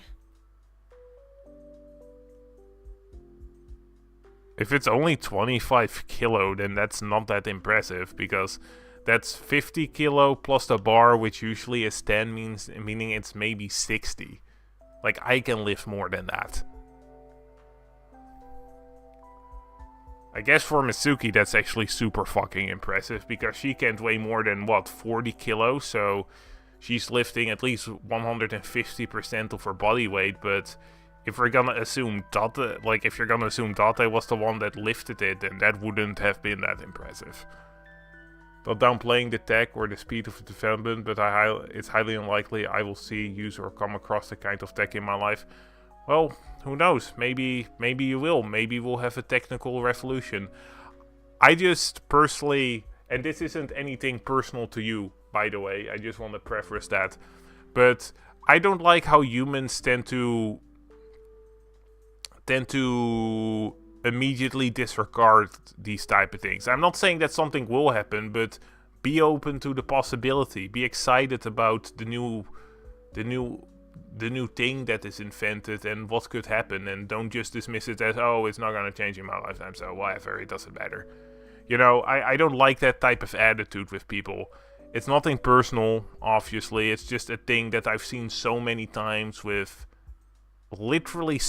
If it's only 25 kilo, then that's not that impressive, because that's 50 kilo plus the bar, which usually is 10, meaning it's maybe 60. Like, I can lift more than that. I guess for Mitsuki, that's actually super fucking impressive, because she can't weigh more than, what, 40 kilos? So she's lifting at least 150% of her body weight, but if we're gonna assume Date, if you're gonna assume Date was the one that lifted it, then that wouldn't have been that impressive. Not downplaying the tech or the speed of the development, but it's highly unlikely I will see, use, or come across the kind of tech in my life. Well, who knows? Maybe you will. Maybe we'll have a technical revolution. I just personally, and this isn't anything personal to you, by the way, I just want to preface that, but I don't like how humans tend to immediately disregard these type of things. I'm not saying that something will happen, but be open to the possibility. Be excited about the new thing that is invented and what could happen, and don't just dismiss it as, oh, it's not going to change in my lifetime, so whatever, it doesn't matter. You know, I don't like that type of attitude with people. It's nothing personal, obviously. It's just a thing that I've seen so many times with literally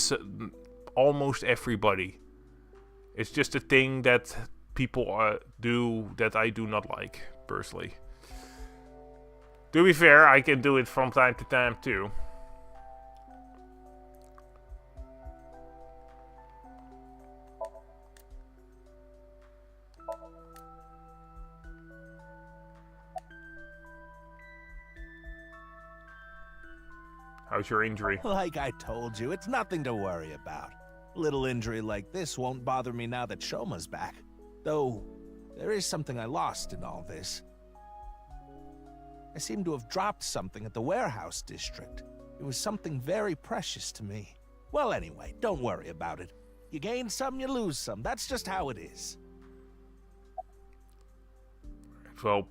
almost everybody. It's just a thing that people do that I do not like, personally. To be fair, I can do it from time to time too. How's your injury? Like I told you, it's nothing to worry about. Little injury like this won't bother me now that Shoma's back. Though, there is something I lost in all this. I seem to have dropped something at the warehouse district. It was something very precious to me. Well, anyway, don't worry about it. You gain some, you lose some. That's just how it is. Well,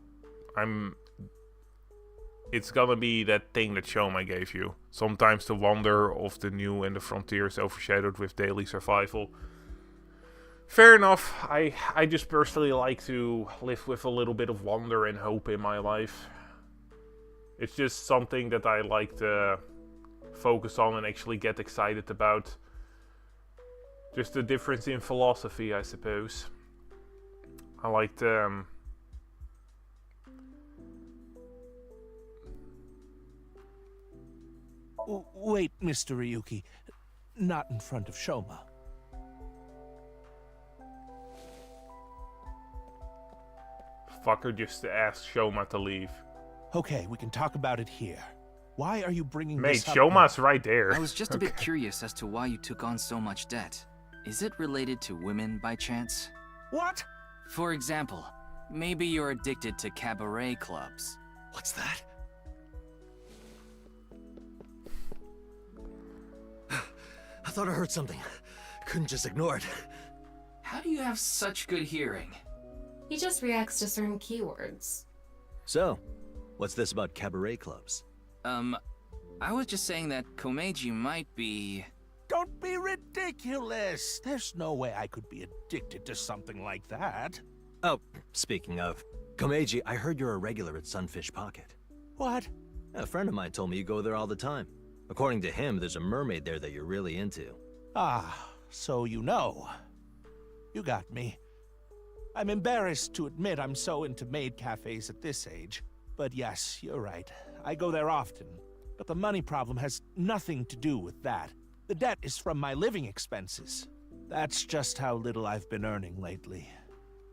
it's gonna be that thing that Shoma gave you. Sometimes the wonder of the new and the frontier is overshadowed with daily survival. Fair enough. I just personally like to live with a little bit of wonder and hope in my life. It's just something that I like to focus on and actually get excited about. Just a difference in philosophy, I suppose. I like to... Wait, Mr. Ryuki. Not in front of Shoma. Fucker just asked Shoma to leave. Okay, we can talk about it here. Why are you bringing Mate, this up? Shoma's right there. I was just a bit curious as to why you took on so much debt. Is it related to women by chance? What? For example, maybe you're addicted to cabaret clubs. What's that? I thought I heard something. Couldn't just ignore it. How do you have such good hearing? He just reacts to certain keywords. So, what's this about cabaret clubs? I was just saying that Komeiji might be... Don't be ridiculous! There's no way I could be addicted to something like that. Oh, speaking of, Komeiji, I heard you're a regular at Sunfish Pocket. What? A friend of mine told me you go there all the time. According to him, there's a mermaid there that you're really into. Ah, so you know. You got me. I'm embarrassed to admit I'm so into maid cafes at this age. But yes, you're right. I go there often. But the money problem has nothing to do with that. The debt is from my living expenses. That's just how little I've been earning lately.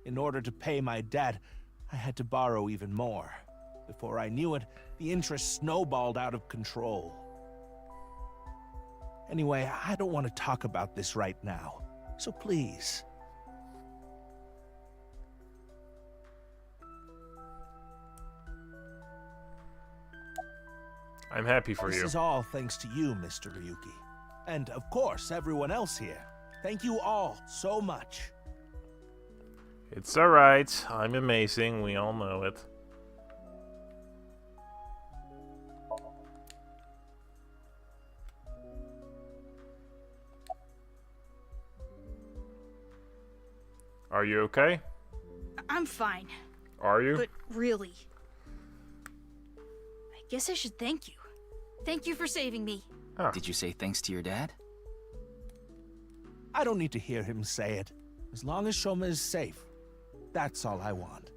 In order to pay my debt, I had to borrow even more. Before I knew it, the interest snowballed out of control. Anyway, I don't want to talk about this right now. So please. I'm happy for you. This is all thanks to you, Mr. Ryuki. And of course, everyone else here. Thank you all so much. It's alright. I'm amazing. We all know it. Are you okay? I'm fine. Are you? But really, I guess I should thank you. Thank you for saving me. Huh. Did you say thanks to your dad? I don't need to hear him say it. As long as Shoma is safe, that's all I want.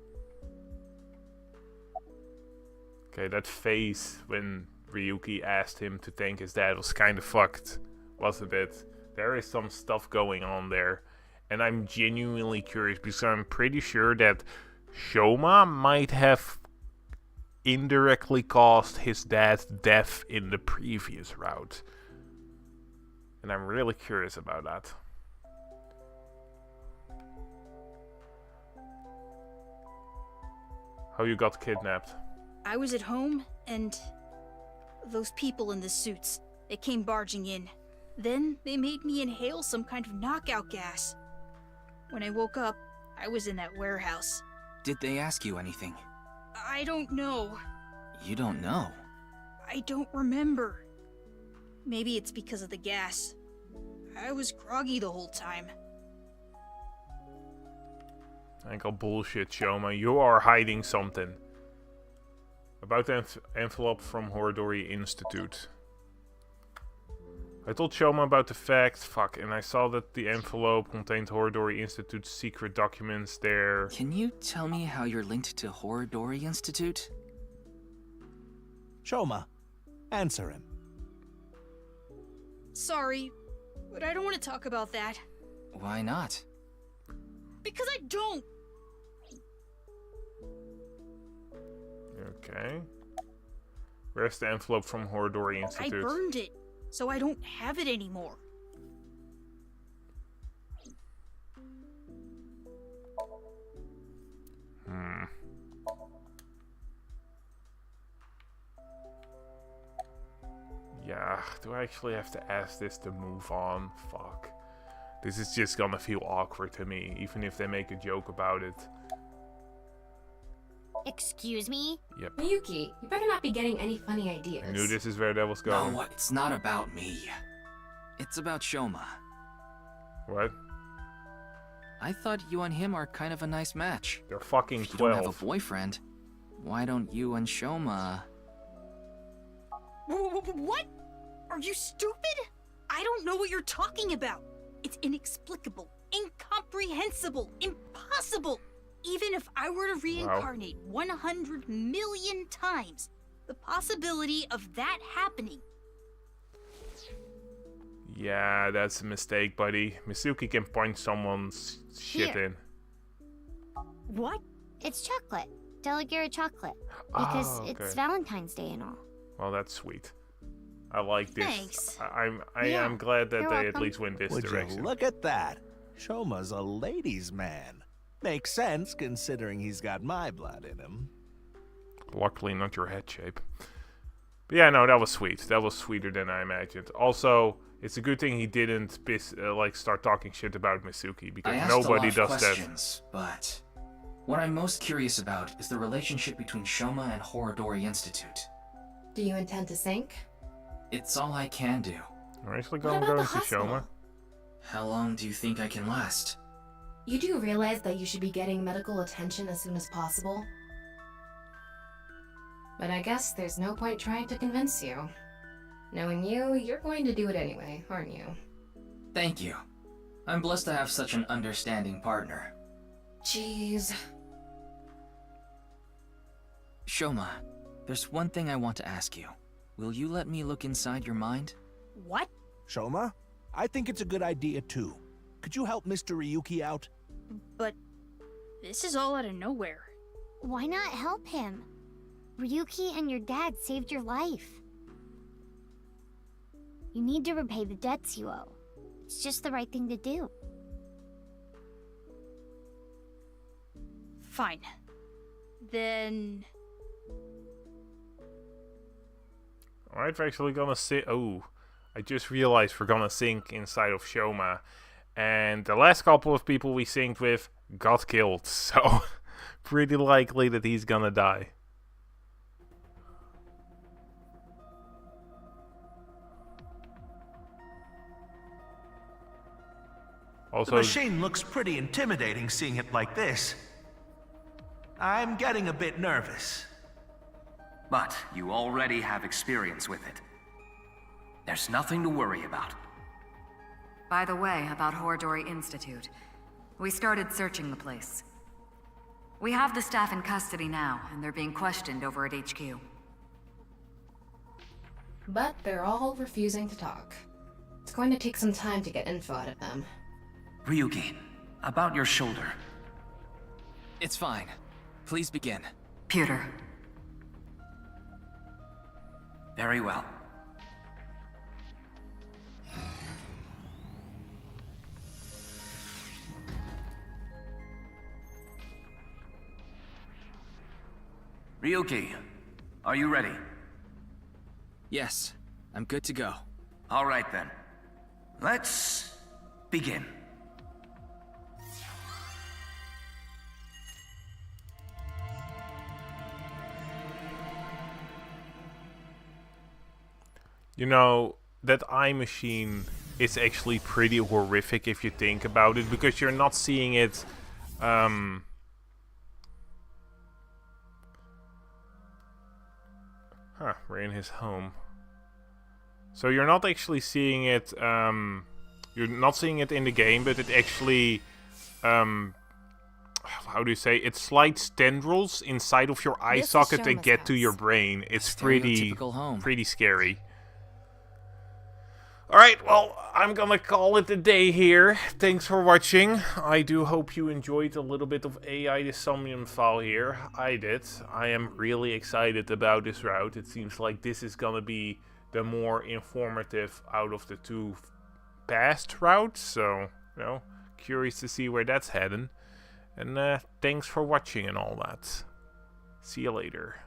Okay, that face when Ryuki asked him to thank his dad was kind of fucked. Was a bit. There is some stuff going on there. And I'm genuinely curious because I'm pretty sure that Shoma might have indirectly caused his dad's death in the previous route. And I'm really curious about that. How you got kidnapped? I was at home, and those people in the suits, they came barging in. Then they made me inhale some kind of knockout gas. When I woke up, I was in that warehouse. Did they ask you anything? I don't know. You don't know? I don't remember. Maybe it's because of the gas. I was groggy the whole time. I call bullshit, Shoma. You are hiding something. About the envelope from Horodori Institute. I told Shoma about the fact, and I saw that the envelope contained Horodori Institute's secret documents there. Can you tell me how you're linked to Horodori Institute? Shoma, answer him. Sorry, but I don't want to talk about that. Why not? Because I don't! Okay. Where's the envelope from Horodori Institute? I burned it, so I don't have it anymore. Yeah, do I actually have to ask this to move on? Fuck. This is just gonna feel awkward to me, even if they make a joke about it. Excuse me? Yep. Ryuki, you better not be getting any funny ideas. I knew this is where that was going. No, it's not about me. It's about Shoma. What? I thought you and him are kind of a nice match. They're fucking 12. If you don't have a boyfriend, why don't you and Shoma... What? Are you stupid? I don't know what you're talking about. It's inexplicable, incomprehensible, impossible. Even if I were to reincarnate 100 million times, the possibility of that happening. Yeah, that's a mistake, buddy. Mizuki can point someone's shit in. What? It's chocolate. Delegate chocolate. Because okay. it's Valentine's Day and all. Well, that's sweet. I like this. Thanks. I am glad that they at least went this Would direction. you look at that? Shoma's a ladies' man. Makes sense, considering he's got my blood in him. Luckily, not your head shape. But yeah, no, that was sweet. That was sweeter than I imagined. Also, it's a good thing he didn't start talking shit about Mizuki, because nobody does questions, but what I'm most curious about is the relationship between Shoma and Horodori Institute. Do you intend to sink? It's all I can do. We're actually What going about the to hospital? Shoma. How long do you think I can last? You do realize that you should be getting medical attention as soon as possible? But I guess there's no point trying to convince you. Knowing you, you're going to do it anyway, aren't you? Thank you. I'm blessed to have such an understanding partner. Jeez. Shoma, there's one thing I want to ask you. Will you let me look inside your mind? What? Shoma, I think it's a good idea too. Could you help Mr. Ryuki out? But this is all out of nowhere. Why not help him? Ryuki and your dad saved your life. You need to repay the debts you owe. It's just the right thing to do. Fine. Then... Alright, we're actually gonna sit. Oh, I just realized we're gonna sync inside of Shoma. And the last couple of people we synced with got killed. So, pretty likely that he's gonna die. Also, the machine looks pretty intimidating seeing it like this. I'm getting a bit nervous. But you already have experience with it. There's nothing to worry about. By the way, about Horadori Institute. We started searching the place. We have the staff in custody now, and they're being questioned over at HQ. But they're all refusing to talk. It's going to take some time to get info out of them. Ryuki, about your shoulder. It's fine. Please begin. Pewter. Very well. Ryuki, are you ready? Yes, I'm good to go. All right then. Let's begin. You know, that eye machine is actually pretty horrific if you think about it, because you're not seeing it we're in his home. So you're not actually seeing it, you're not seeing it in the game, but it actually, how do you say, it slides tendrils inside of your eye socket and get to your brain. It's pretty scary. Alright, well, I'm gonna call it a day here. Thanks for watching. I do hope you enjoyed a little bit of AI the Somnium File here. I did. I am really excited about this route. It seems like this is gonna be the more informative out of the two past routes. So, you know, curious to see where that's heading. And thanks for watching and all that. See you later.